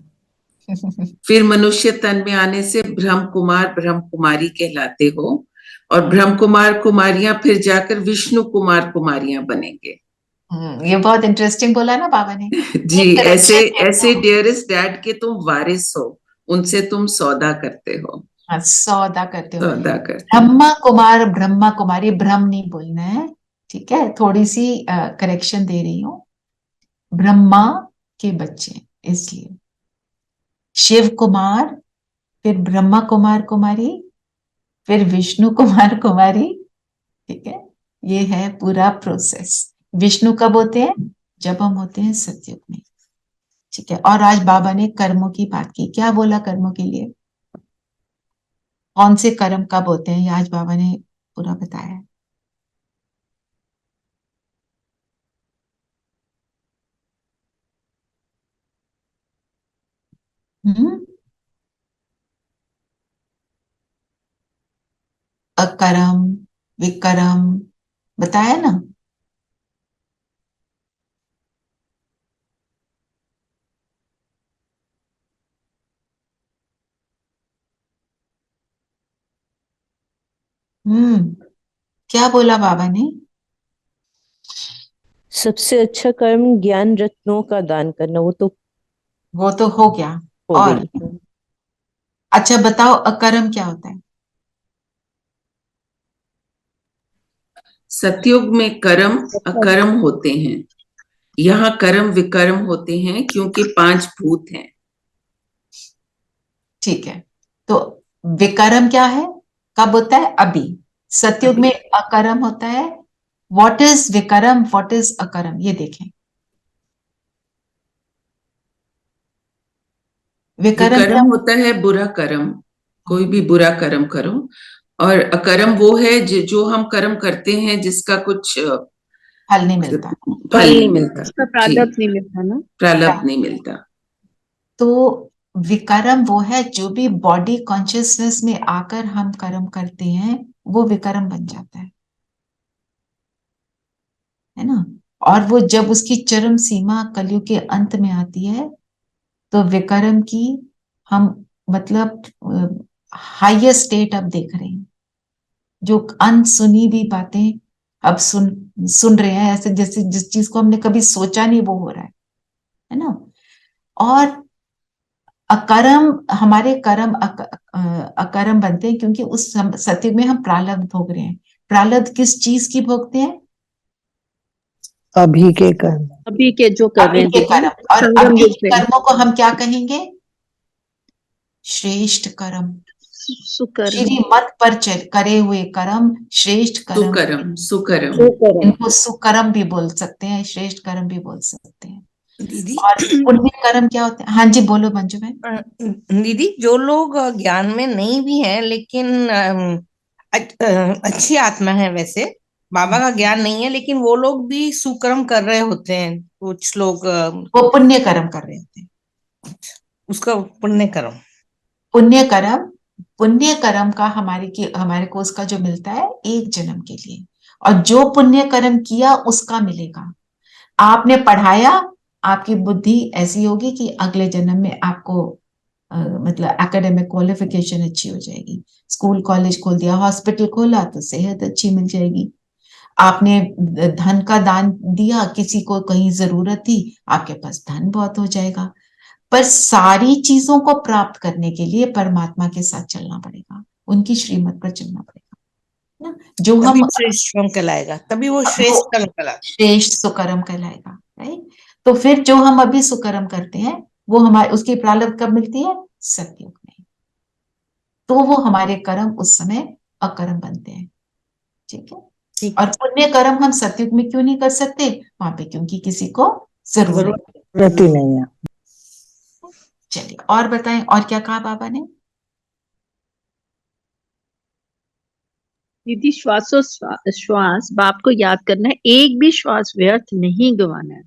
फिर मनुष्य तन में आने से ब्रह्म कुमार ब्रह्म कुमारी कहलाते हो, और ब्रह्म कुमार कुमारियां फिर जाकर विष्णु कुमार कुमारियां बनेंगे। ये बहुत इंटरेस्टिंग बोला ना बाबा ने। जी, ऐसे ऐसे डियरेस्ट डैड के तुम वारिस हो, उनसे तुम सौदा करते हो। सौदा करते हो। सौदा करते हो। ब्रह्मा कुमार ब्रह्मा कुमारी, ब्रह्म नहीं बोलना है, ठीक है, थोड़ी सी करेक्शन दे रही हूँ। ब्रह्मा के बच्चे, इसलिए शिव कुमार, फिर ब्रह्मा कुमार कुमारी, फिर विष्णु कुमार कुमारी। ठीक है, ये है पूरा प्रोसेस। विष्णु कब होते हैं? जब हम होते हैं सतयुग में। ठीक है। और आज बाबा ने कर्मों की बात की। क्या बोला कर्मों के लिए? कौन से कर्म कब होते हैं, ये आज बाबा ने पूरा बताया। हम्म अकर्म, विकर्म, बताया ना। क्या बोला बाबा ने? सबसे अच्छा कर्म ज्ञान रत्नों का दान करना, वो तो हो गया। हो और गई। अच्छा बताओ, अकर्म क्या होता है? सतयुग में कर्म अकर्म होते हैं, यहाँ कर्म विकर्म होते हैं क्योंकि 5 भूत हैं। ठीक है, तो विकर्म क्या है, कब होता है? अभी। सतयुग में अकर्म होता है। व्हाट इज विकर्म, व्हाट इज अकर्म, ये देखें। विकर्म क्या? विकर्म होता है बुरा कर्म, कोई भी बुरा कर्म करो, और अकर्म वो है जो हम कर्म करते हैं जिसका कुछ फल नहीं मिलता। फल नहीं मिलता। उसका जी, प्रारब्ध नहीं मिलता ना। प्रारब्ध नहीं मिलता। तो विकर्म वो है जो भी बॉडी कॉन्शियसनेस में आकर हम कर्म करते हैं, वो विकर्म बन जाता है ना। और वो जब उसकी चरम सीमा कलयुग के अंत में आती है, तो विकर्म की हम मतलब हाईएस्ट स्टेट अब देख रहे हैं। जो अनसुनी भी बातें अब सुन सुन रहे हैं, ऐसे जैसे जिस चीज को हमने कभी सोचा नहीं वो हो रहा है ना। और अकर्म, हमारे कर्म अकर्म बनते हैं क्योंकि उस सतयुग में हम प्रारब्ध भोग रहे हैं। प्रारब्ध किस चीज की भोगते हैं? अभी के कर्म। अभी के जो कर रहे अभी हैं के दीदी, कर्म। और संगम अभी युग के में कर्मों को हम क्या कहेंगे? श्रेष्ठ कर्म। सुकर्म। श्रीमत पर करे हुए कर्म श्रेष्ठ कर्म। सुकर्म, सुकर्म। सुकर्म। इनको सुकर्म भी बोल सकते हैं, श्रेष्ठ कर्म भी बोल सकते हैं। दीदी और पुण्य कर्म क्या होते हैं? हाँ जी बोलो मंजू बहन। दीदी, जो लोग ज्ञान में नहीं भी हैं लेकिन अच्छी आत्मा है, वैसे बाबा का ज्ञान नहीं है, लेकिन वो लोग भी सुकर्म कर रहे होते हैं। कुछ लोग वो पुण्य कर्म कर रहे होते हैं। उसका पुण्य कर्म। पुण्य कर्म, पुण्य कर्म का हमारे को उसका जो मिलता है एक जन्म के लिए, और जो पुण्य कर्म किया उसका मिलेगा। आपने पढ़ाया, आपकी बुद्धि ऐसी होगी कि अगले जन्म में आपको मतलब एकेडमिक क्वालिफिकेशन अच्छी हो जाएगी। स्कूल कॉलेज खोल दिया, हॉस्पिटल खोला तो सेहत अच्छी मिल जाएगी। आपने धन का दान दिया, किसी को कहीं जरूरत थी, आपके पास धन बहुत हो जाएगा। पर सारी चीजों को प्राप्त करने के लिए परमात्मा के साथ चलना पड़ेगा, उनकी श्रीमत पर चलना पड़ेगा ना। जो तभी हम श्रेष्ठ कर्म कहलाएगा, तभी वो श्रेष्ठ कर्म कहलाएगा। श्रेष्ठ सुकर्म कहलाएगा, राइट। तो फिर जो हम अभी सुकर्म करते हैं, वो हमारे उसकी प्रारब्ध कब मिलती है? सतयुग में। तो वो हमारे कर्म उस समय अकर्म बनते हैं। ठीक है। और पुण्य कर्म हम सतयुग में क्यों नहीं कर सकते? वहां पे क्योंकि किसी को जरूरत रहती नहीं है। चलिए और बताएं, और क्या कहा बाबा ने? दीदी श्वास बाप को याद करना है, एक भी श्वास व्यर्थ नहीं गंवाना है।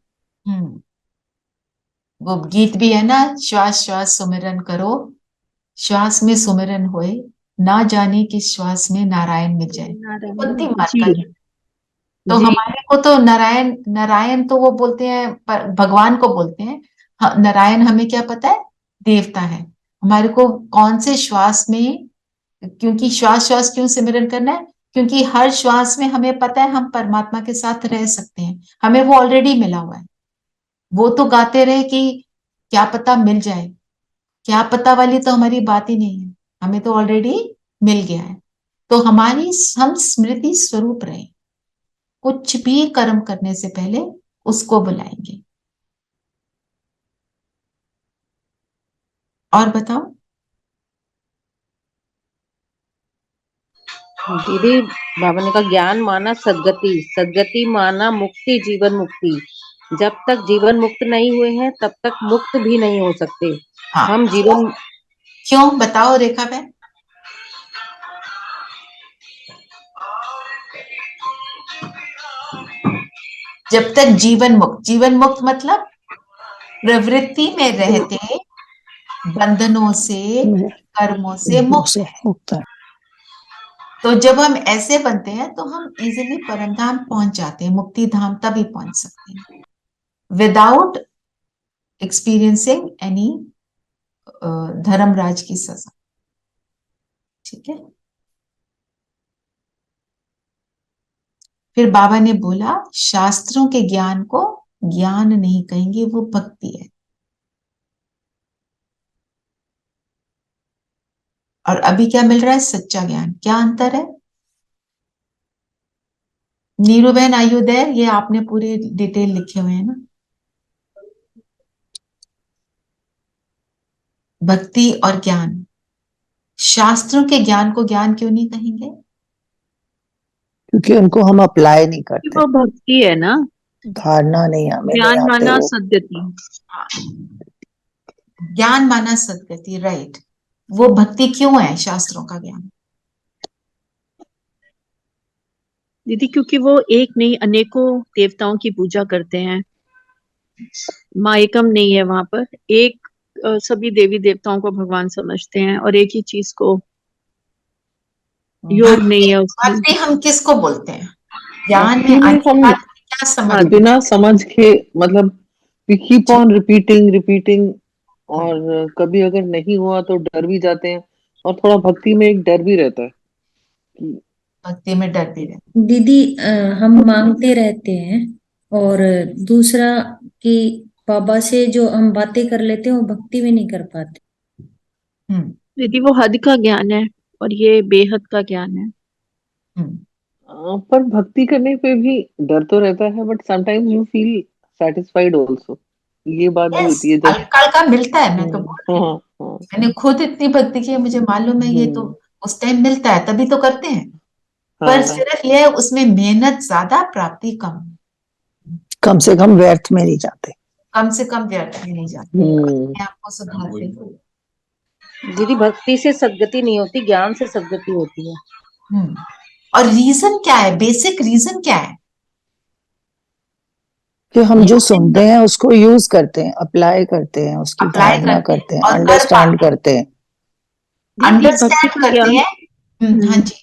वो गीत भी है ना, श्वास श्वास सुमिरन करो, श्वास में सुमिरन होए, ना जाने किस श्वास में नारायण मिल जाए। कुंती मार का जी गीत। तो जी हमारे को तो नारायण, नारायण तो वो बोलते हैं भगवान को बोलते हैं। नारायण हमें क्या पता है? देवता है। हमारे को कौन से श्वास में, क्योंकि श्वास श्वास क्यों सिमरन करना है? क्योंकि हर श्वास में हमें पता है हम परमात्मा के साथ रह सकते हैं, हमें वो ऑलरेडी मिला हुआ है। वो तो गाते रहे कि क्या पता मिल जाए, क्या पता वाली तो हमारी बात ही नहीं है, हमें तो ऑलरेडी मिल गया है। तो हम स्मृति स्वरूप रहे, कुछ भी कर्म करने से पहले उसको बुलाएंगे। और बताओ। दीदी बाबा ने कहा ज्ञान माना सदगति, सदगति माना मुक्ति, जीवन मुक्ति। जब तक जीवन मुक्त नहीं हुए हैं तब तक मुक्त भी नहीं हो सकते। हाँ, हम जीवन क्यों बताओ रेखा बहन? जब तक जीवन मुक्त मतलब प्रवृत्ति में रहते, बंधनों से, कर्मों से मुक्त है। तो जब हम ऐसे बनते हैं तो हम इजीली परम धाम पहुंच जाते हैं, मुक्ति धाम तभी पहुंच सकते हैं, विदाउट एक्सपीरियंसिंग एनी धर्मराज की सजा। ठीक है। फिर बाबा ने बोला शास्त्रों के ज्ञान को ज्ञान नहीं कहेंगे, वो भक्ति है। और अभी क्या मिल रहा है? सच्चा ज्ञान। क्या अंतर है? नीरू बहन आयु देर, ये आपने पूरे डिटेल लिखे हुए हैं ना। भक्ति और ज्ञान। शास्त्रों के ज्ञान को ज्ञान क्यों नहीं कहेंगे? क्योंकि उनको हम अप्लाई नहीं करते, वो भक्ति है ना, धारणा नहीं हमें नहीं ज्ञान आते माना वो। सद्गति। ज्ञान माना सदगति, राइट। वो भक्ति क्यों है शास्त्रों का ज्ञान? दीदी क्योंकि वो एक नहीं अनेकों देवताओं की पूजा करते हैं, माँ एकम नहीं है वहां पर, एक सभी देवी देवताओं को भगवान समझते हैं और एक ही चीज को, योग नहीं है उसमें। भक्ति हम किसको बोलते हैं? ज्ञान भक्ति में में आने के हम बाद क्या समझ बिना समझ के, मतलब वी कीप ऑन रिपीटिंग, और कभी अगर नहीं हुआ तो डर भी जाते हैं, और थोड़ा भक्ति में एक डर भी रहता है। भक्ति में डर भी रहता है। दीदी हम मांगते रहते हैं, और दूसरा कि बाबा से जो हम बातें कर लेते हैं वो भक्ति में नहीं कर पाते। दीदी वो हद का ज्ञान है और ये बेहद का ज्ञान है। पर भक्ति करने पे भी डर तो रहता है, but sometimes you feel satisfied also, ये बात भी होती है जब हल्का मिलता है। मैं तो बोल रही हूँ, मैंने खुद इतनी भक्ति की है, मुझे मालूम है। ये तो उस टाइम मिलता है तभी तो करते हैं। पर सिर्फ ये है उसमें मेहनत ज्यादा, प्राप्ति कम से कम व्यर्थ में नहीं जाते, कम से कम व्यर्थ में नहीं जाते। अपने आप को सुधारते हुए। दीदी भक्ति से सदगति नहीं होती, ज्ञान से सदगति होती है। और रीजन क्या है? बेसिक रीजन क्या है? कि हम जो सुनते हैं उसको यूज करते हैं, अप्लाई करते हैं, उसकी धारणा करते हैं, अंडरस्टैंड करते हैं। अंडरस्टैंड करते हैं। हाँ जी।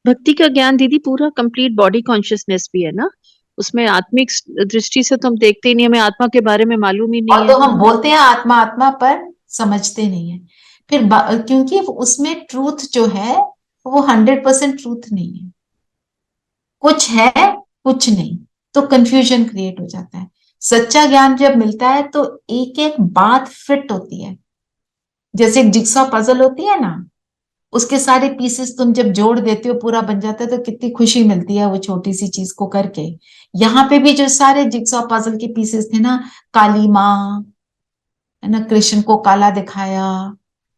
भक्ति का ज्ञान दीदी पूरा कंप्लीट बॉडी कॉन्शियसनेस भी है ना, उसमें आत्मिक दृष्टि से तो हम देखते ही नहीं, हमें आत्मा के बारे में मालूम ही नहीं और है। तो हम बोलते हैं आत्मा आत्मा, पर समझते नहीं है। फिर क्योंकि उसमें ट्रूथ जो है वो 100% ट्रूथ नहीं है, कुछ है कुछ नहीं, तो कंफ्यूजन क्रिएट हो जाता है। सच्चा ज्ञान जब मिलता है तो एक एक बात फिट होती है, जैसे एक जिक्सॉ पजल होती है ना, उसके सारे पीसेस तुम जब जोड़ देते हो पूरा बन जाता है, तो कितनी खुशी मिलती है वो छोटी सी चीज को करके। यहाँ पे भी जो सारे जिक्सॉ पजल के पीसेस थे ना, काली माँ है ना, कृष्ण को काला दिखाया,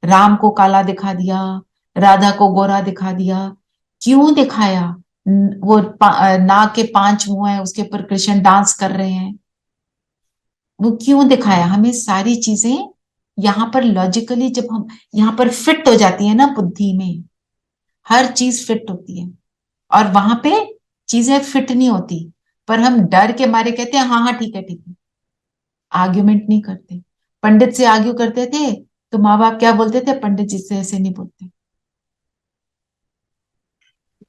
राम को काला दिखा दिया, राधा को गोरा दिखा दिया। क्यों दिखाया? वो नाग के 5 मुंह है, उसके ऊपर कृष्ण डांस कर रहे हैं, वो क्यों दिखाया हमें सारी चीजें? यहाँ पर लॉजिकली जब हम यहाँ पर फिट हो जाती है ना बुद्धि में, हर चीज फिट होती है, और वहां पे चीजें फिट नहीं होती, पर हम डर के मारे कहते हैं हाँ हाँ ठीक है, आर्ग्यूमेंट नहीं करते। पंडित से आर्ग्यू करते थे तो माँ बाप क्या बोलते थे? पंडित जी से ऐसे नहीं बोलते।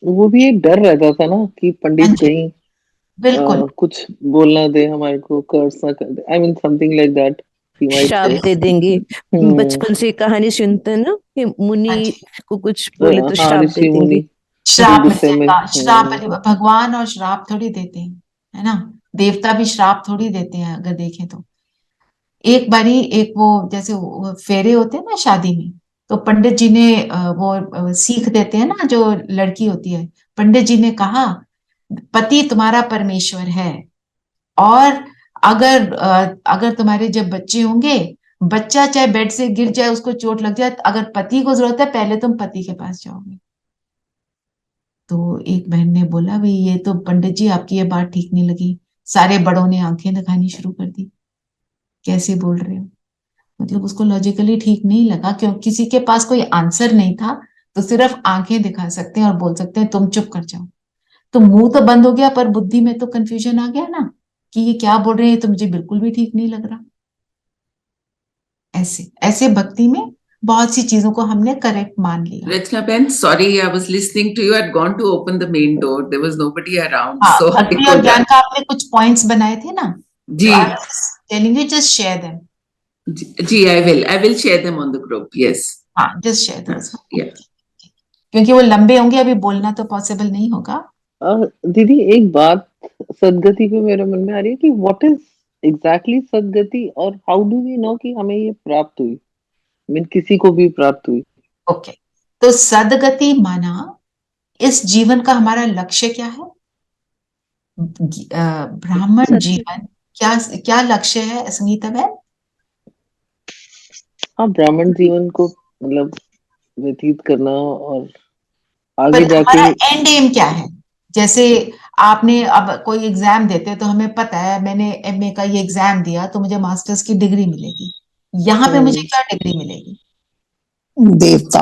वो भी एक डर रहता था ना कि हाँ पंडित जी, कहीं बिल्कुल। कुछ बोलना दे हमारे को, कर्स ना कर दे, I mean something like that he might श्राप से। दे देंगे। बचपन से कहानी सुनते हैं ना कि हाँ मुनि जी, को कुछ बोले तो हाँ, श्राप दे ऋषि देंगे। मुनि श्राप गुस्से में। मिलेगा, श्राप मिलेगा। भगवान और श्राप थोड़ी देते हैं, है ना? देवता भी श्राप थोड़ी देते हैं अगर देखें तो। एक बारी एक वो जैसे वो फेरे होते हैं ना शादी में, तो पंडित जी ने सीख देते हैं ना जो लड़की होती है। पंडित जी ने कहा पति तुम्हारा परमेश्वर है, और अगर तुम्हारे जब बच्चे होंगे, बच्चा चाहे बेड से गिर जाए, उसको चोट लग जाए, अगर पति को जरूरत है पहले तुम पति के पास जाओगे। तो एक बहन ने बोला भाई ये तो पंडित जी आपकी ये बात ठीक नहीं लगी। सारे बड़ों ने आंखें दिखानी शुरू कर दी, कैसे बोल रहे हो? मतलब उसको लॉजिकली ठीक नहीं लगा, क्यों? किसी के पास कोई आंसर नहीं था, तो सिर्फ आंखें दिखा सकते हैं और बोल सकते हैं तुम चुप कर जाओ। तो मुंह तो बंद हो गया, पर बुद्धि में तो कंफ्यूजन आ गया ना कि ये क्या बोल रहे हैं, तो मुझे बिल्कुल भी ठीक नहीं लग रहा। ऐसे ऐसे भक्ति में बहुत सी चीजों को हमने करेक्ट मान लिया। Rachna Ben, sorry, I was listening to you. I'd gone to open the main door. There was nobody around, हाँ, so I भक्ति और could. ज्ञान का आपने कुछ पॉइंट्स बनाए थे ना, जी, telling you just share them. जी, I will share them on the group. Yes. हाँ, जस्ट शेयर दोस, Yeah. क्योंकि वो लंबे होंगे, अभी बोलना तो पॉसिबल नहीं होगा। दीदी एक बात सदगति पे मेरे मन में आ रही है कि व्हाट इज एग्जैक्टली सदगति, और हाउ डू वी नो कि हमें ये प्राप्त हुई, मीन किसी को भी प्राप्त हुई? ओके, तो सदगति माना इस जीवन का हमारा लक्ष्य क्या है? ब्राह्मण जीवन क्या क्या लक्ष्य है संगीता बहन? हाँ, ब्राह्मण जीवन को मतलब व्यतीत करना, और पर आगे जाके हमारा एंड एम क्या है? जैसे आपने अब कोई एग्जाम देते हैं तो हमें पता है मैंने एमए का ये एग्जाम दिया तो मुझे मास्टर्स की डिग्री मिलेगी। यहाँ पे मुझे क्या डिग्री मिलेगी? देवता,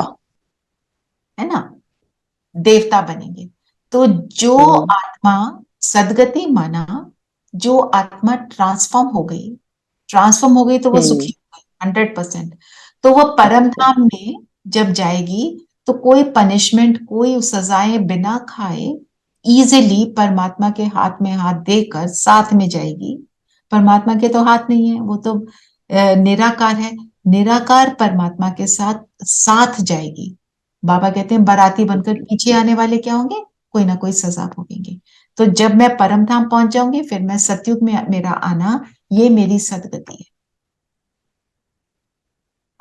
है ना? देवता बनेंगे। तो जो आत्मा सदगति माना, जो आत्मा ट्रांसफॉर्म हो गई तो वो सुखी 100%। तो वो परम धाम में जब जाएगी तो कोई पनिशमेंट, कोई सजाएं बिना खाए इजीली परमात्मा के हाथ में हाथ देकर साथ में जाएगी। परमात्मा के तो हाथ नहीं है, वो तो निराकार है। निराकार परमात्मा के साथ साथ जाएगी। बाबा कहते हैं बाराती बनकर पीछे आने वाले क्या होंगे? कोई ना कोई सजा भोगेंगे। तो जब मैं परम धाम पहुंच जाऊंगी, फिर मैं सतयुग में मेरा आना, ये मेरी सदगति है।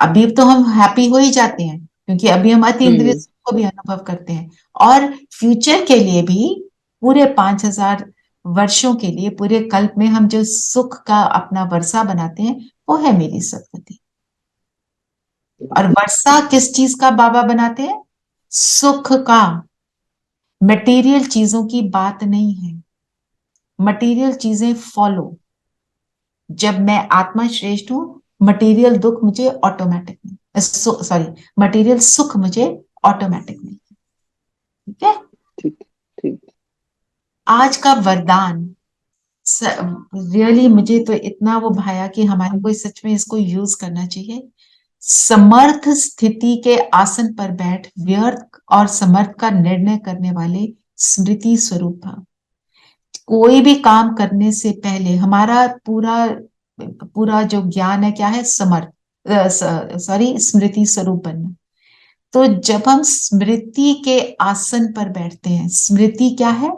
अभी तो हम हैप्पी हो ही जाते हैं, क्योंकि अभी हम अति इंद्रिय सुख को भी अनुभव करते हैं, और फ्यूचर के लिए भी पूरे 5000 वर्षों के लिए, पूरे कल्प में हम जो सुख का अपना वर्षा बनाते हैं, वो है मेरी सदगति। और वर्षा किस चीज का बाबा बनाते हैं? सुख का। मटेरियल चीजों की बात नहीं है। मटेरियल चीजें फॉलो। जब मैं आत्मा श्रेष्ठ हूं, मटेरियल दुख मुझे ऑटोमेटिक नहीं, सॉरी, मटेरियल सुख मुझे ऑटोमेटिक नहीं। ठीक है? ठीक। आज का वरदान रियली मुझे तो इतना वो भाया कि हमारे को सच में इसको यूज करना चाहिए। समर्थ स्थिति के आसन पर बैठ व्यर्थ और समर्थ का निर्णय करने वाले स्मृति स्वरूप भाव। कोई भी काम करने से पहले हमारा पूरा जो ज्ञान है क्या है? स्मृति स्वरूप बनना। तो जब हम स्मृति के आसन पर बैठते हैं, स्मृति क्या है?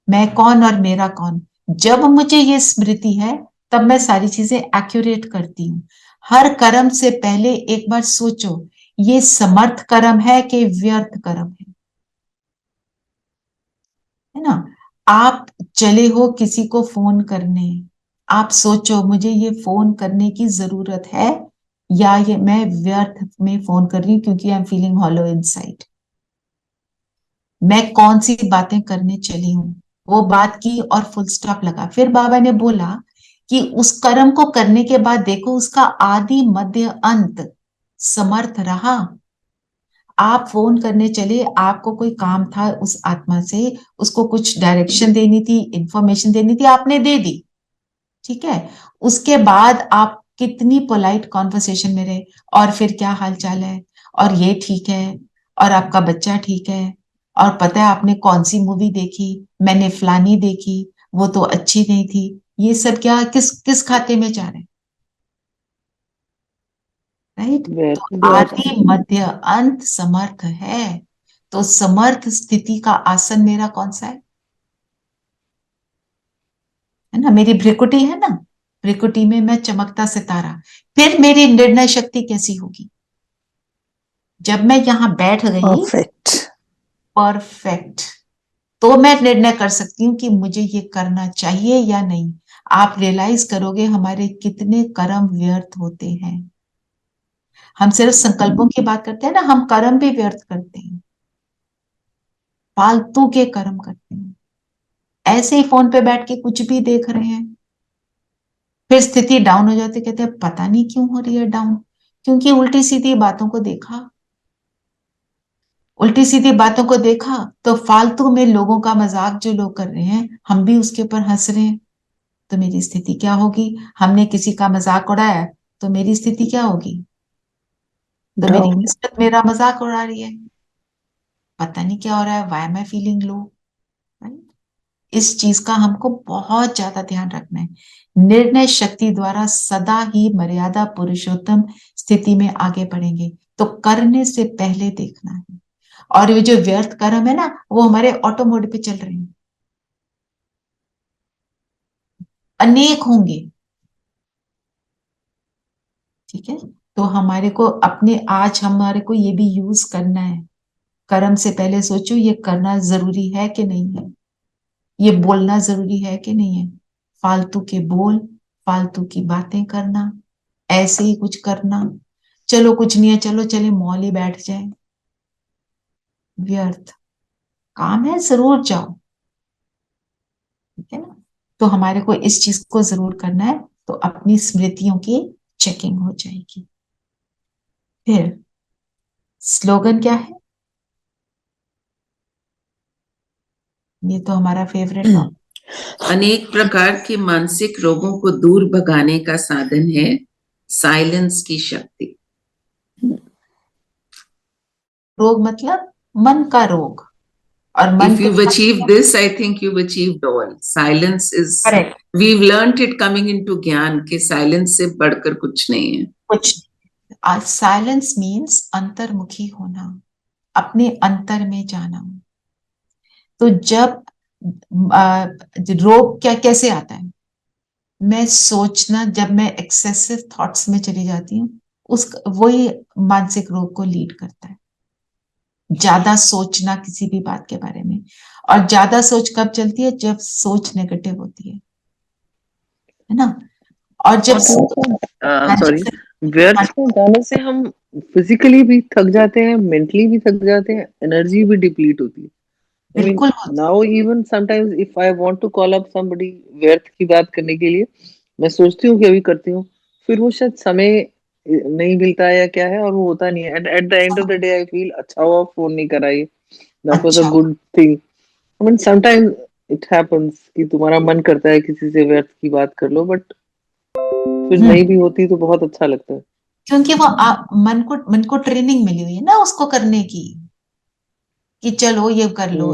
मैं कौन और मेरा कौन। जब मुझे ये स्मृति है तब मैं सारी चीजें एक्यूरेट करती हूँ। हर कर्म से पहले एक बार सोचो, ये समर्थ कर्म है कि व्यर्थ कर्म है ना? आप चले हो किसी को फोन करने, आप सोचो मुझे ये फोन करने की जरूरत है, या ये मैं व्यर्थ में फोन कर रही हूँ क्योंकि I am feeling hollow inside. मैं कौन सी बातें करने चली हूं, वो बात की और फुल स्टॉप लगा। फिर बाबा ने बोला कि उस कर्म को करने के बाद देखो उसका आदि मध्य अंत समर्थ रहा। आप फोन करने चले, आपको कोई काम था उस आत्मा से, उसको कुछ डायरेक्शन देनी थी, इंफॉर्मेशन देनी थी, आपने दे दी, ठीक है। उसके बाद आप कितनी पोलाइट कॉन्वर्सेशन में रहे, और फिर क्या हाल चाल है, और ये ठीक है, और आपका बच्चा ठीक है, और पता है आपने कौन सी मूवी देखी, मैंने फलानी देखी, वो तो अच्छी नहीं थी। ये सब क्या किस किस खाते में जा रहे हैं, राइट। तो आदि मध्य अंत समर्थ है, तो समर्थ स्थिति का आसन मेरा कौन सा है ना, मेरी भ्रिकुटी है ना, भ्रिकुटी में मैं चमकता सितारा। फिर मेरी निर्णय शक्ति कैसी होगी जब मैं यहां बैठ गई, परफेक्ट, परफेक्ट, तो मैं निर्णय कर सकती हूँ कि मुझे ये करना चाहिए या नहीं। आप रियलाइज करोगे हमारे कितने कर्म व्यर्थ होते हैं। हम सिर्फ संकल्पों की बात करते हैं ना, हम कर्म भी व्यर्थ करते हैं, फालतू के कर्म करते हैं, ऐसे ही फोन पे बैठ के कुछ भी देख रहे हैं, फिर स्थिति डाउन हो जाती, कहते हैं पता नहीं क्यों हो रही है डाउन, क्योंकि उल्टी सीधी बातों को देखा, उल्टी सीधी बातों को देखा, तो फालतू में लोगों का मजाक जो लोग कर रहे हैं हम भी उसके ऊपर हंस रहे हैं, तो मेरी स्थिति क्या होगी। हमने किसी का मजाक उड़ाया तो मेरी स्थिति क्या होगी, तो मेरी डाउन। किस्मत मेरा मजाक उड़ा रही है, पता नहीं क्या हो रहा है, why am I feeling low. इस चीज का हमको बहुत ज्यादा ध्यान रखना है। निर्णय शक्ति द्वारा सदा ही मर्यादा पुरुषोत्तम स्थिति में आगे बढ़ेंगे, तो करने से पहले देखना है। और ये जो व्यर्थ कर्म है ना, वो हमारे ऑटो मोड पे चल रहे हैं, अनेक होंगे, ठीक है। तो हमारे को अपने, आज हमारे को ये भी यूज करना है। कर्म से पहले सोचो ये करना जरूरी है कि नहीं है, ये बोलना जरूरी है कि नहीं है। फालतू के बोल, फालतू की बातें करना, ऐसे ही कुछ करना, चलो कुछ नहीं है, चलो चले मॉल ही बैठ जाए, व्यर्थ काम है, जरूर जाओ, ठीक है ना। तो हमारे को इस चीज को जरूर करना है, तो अपनी स्मृतियों की चेकिंग हो जाएगी। फिर स्लोगन क्या है, ये तो हमारा फेवरेट है। अनेक प्रकार के मानसिक रोगों को दूर भगाने का साधन है साइलेंस की शक्ति। रोग मतलब मन का रोग, और मन If you've achieved this, I think you've achieved all. Silence is, correct. We've learnt it coming into ज्ञान कि साइलेंस से बढ़कर कुछ नहीं है। कुछ साइलेंस मीन्स अंतर्मुखी होना, अपने अंतर में जाना। तो जब रोग क्या कैसे आता है, मैं सोचना, जब मैं एक्सेसिव थॉट्स में चली जाती हूँ, उस वही मानसिक रोग को लीड करता है। ज्यादा सोचना किसी भी बात के बारे में, और ज्यादा सोच कब चलती है, जब सोच नेगेटिव होती है ना। और जब सॉरी, व्यर्थ में जाने से हम फिजिकली भी थक जाते हैं, मेंटली भी थक जाते हैं, एनर्जी भी डिप्लीट होती है। बिल्कुल now even sometimes if I want to call up somebody व्यर्थ की बात करने के लिए, मैं सोचती हूँ कि अभी करती हूँ, फिर वो शायद समय नहीं मिलता है या क्या है, और वो होता नहीं है। At the end of the day I feel अच्छा हुआ फोन नहीं करा, ये that was a good thing. I mean sometimes it happens कि तुम्हारा मन करता है किसी से व्यर्थ की बात कर लो, बट फिर नहीं भी होती तो बहुत अच्छा लगता है, क्योंकि वो मन को ट्रेनिंग मिली हुई है ना उसको करने की, कि चलो ये कर लो।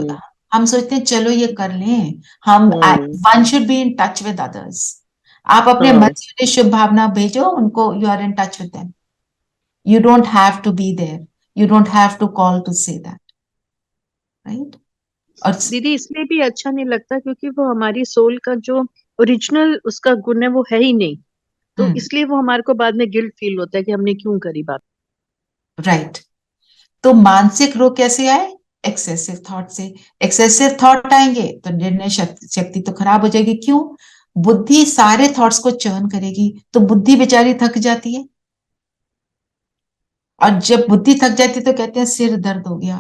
हम सोचते हैं चलो ये कर लें, हम one should be in touch with others. आप अपने मन से उन्हें शुभ भावना भेजो उनको, you are in touch with them, you don't have to be there, you don't have to call to say that, right. और दीदी इसलिए भी अच्छा नहीं लगता क्योंकि वो हमारी सोल का जो ओरिजिनल उसका गुण है वो है ही नहीं, तो इसलिए वो हमारे को बाद में गिल्ट फील होता है कि हमने क्यों करी बात। राइट। तो मानसिक रोग कैसे आए, एक्सेसिव थॉट से। एक्सेसिव थॉट आएंगे तो निर्णय शक्ति तो खराब हो जाएगी। क्यों, बुद्धि सारे थॉट्स को चर्न करेगी, तो बुद्धि बेचारी थक जाती है, और जब बुद्धि थक जाती है तो कहते हैं सिर दर्द हो गया,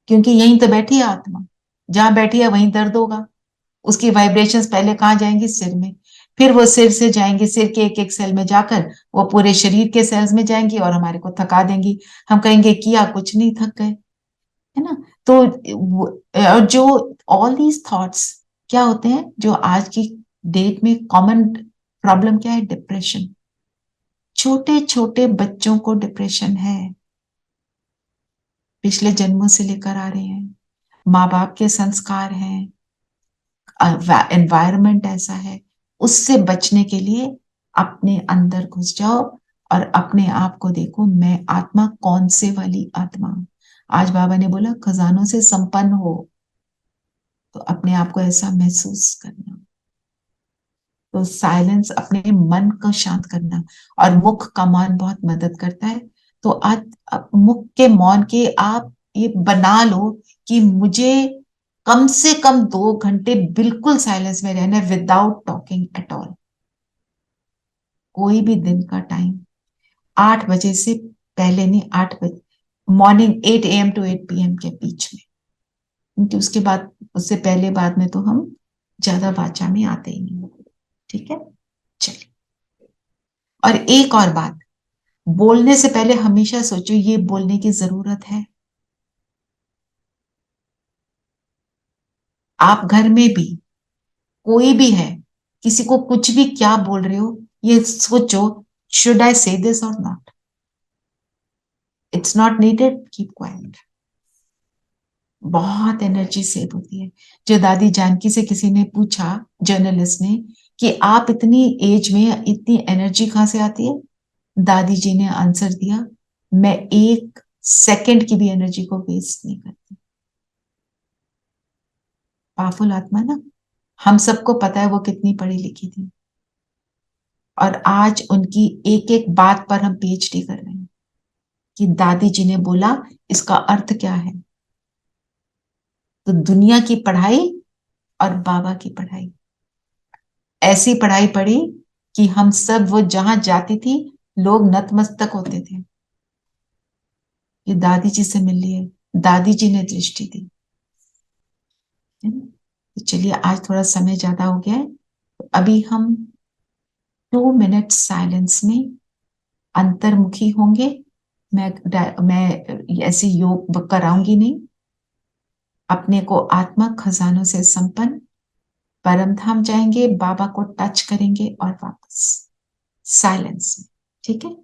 क्योंकि यहीं तो बैठी है आत्मा, जहां बैठी है वहीं दर्द होगा, उसकी वाइब्रेशंस पहले कहां जाएंगी, सिर में। फिर वो सिर से जाएंगी, सिर के एक एक सेल में जाकर वो पूरे शरीर के सेल्स में जाएंगी और हमारे को थका देंगी। हम कहेंगे किया कुछ नहीं, थक गए, है ना। तो और जो ऑल दीज थॉट्स क्या होते हैं, जो आज की डेट में कॉमन प्रॉब्लम क्या है, डिप्रेशन। छोटे छोटे बच्चों को डिप्रेशन है, पिछले जन्मों से लेकर आ रहे हैं, माँ बाप के संस्कार हैं, एनवायरनमेंट ऐसा है। उससे बचने के लिए अपने अंदर घुस जाओ और अपने आप को देखो, मैं आत्मा कौन से वाली आत्मा। आज बाबा ने बोला खजानों से संपन्न हो, तो अपने आप को ऐसा महसूस करना। तो साइलेंस, अपने मन को शांत करना, और मुख का मौन बहुत मदद करता है। तो आज मुख के मौन के आप ये बना लो कि मुझे कम से कम 2 घंटे बिल्कुल साइलेंस में रहना है, विदाउट टॉकिंग एट ऑल। कोई भी दिन का टाइम 8 बजे से पहले नहीं, 8 बजे मॉर्निंग 8 AM to 8 PM के बीच में, क्योंकि उसके बाद, उससे पहले बाद में तो हम ज्यादा वाचा में आते ही नहीं। ठीक है, चलिए। और एक और बात, बोलने से पहले हमेशा सोचो ये बोलने की जरूरत है। आप घर में भी, कोई भी है, किसी को कुछ भी क्या बोल रहे हो, ये सोचो, शुड आई से दिस और not. It's not needed, keep quiet. बहुत एनर्जी सेव होती है। जो दादी जानकी से किसी ने पूछा, जर्नलिस्ट ने, कि आप इतनी एज में इतनी एनर्जी कहां से आती है, दादी जी ने आंसर दिया, मैं 1 सेकंड की भी एनर्जी को वेस्ट नहीं करती। पावरफुल आत्मा ना। हम सबको पता है वो कितनी पढ़ी लिखी थी, और आज उनकी एक एक बात पर हम PhD कर रहे हैं कि दादी जी ने बोला इसका अर्थ क्या है। तो दुनिया की पढ़ाई और बाबा की पढ़ाई, ऐसी पढ़ाई पढ़ी कि हम सब, वो जहां जाती थी लोग नतमस्तक होते थे, ये दादी जी से मिल लिए, दादी जी ने दृष्टि दी, है ना। तो चलिए, आज थोड़ा समय ज्यादा हो गया है, तो अभी हम 2 मिनट साइलेंस में अंतर्मुखी होंगे। मैं ऐसे योग कराऊंगी नहीं। अपने को आत्मा खजानों से संपन्न, परम धाम जाएंगे, बाबा को टच करेंगे और वापस साइलेंस में। ठीक है।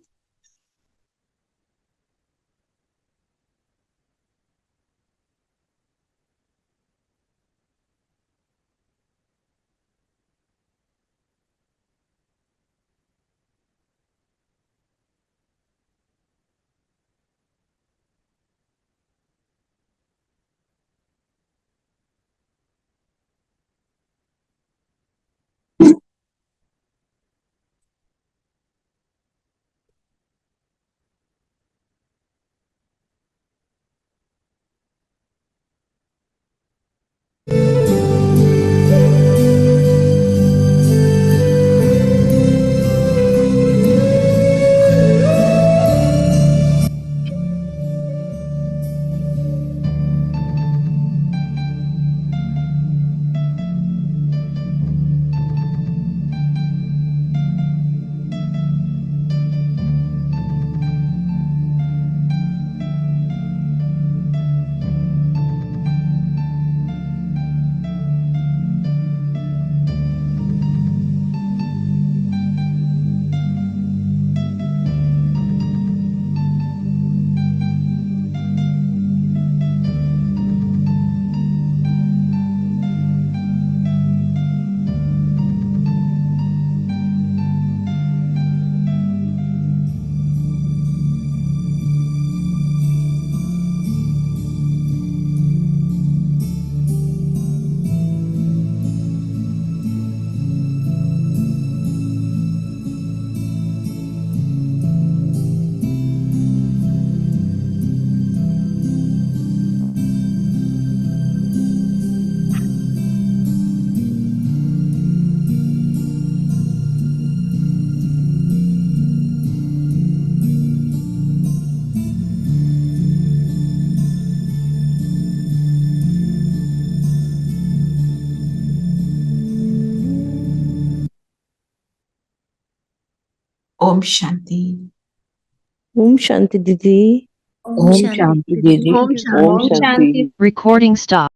ओम शांति। ओम शांति दीदी। ओम शांति दीदी। ओम शांति। Recording stop.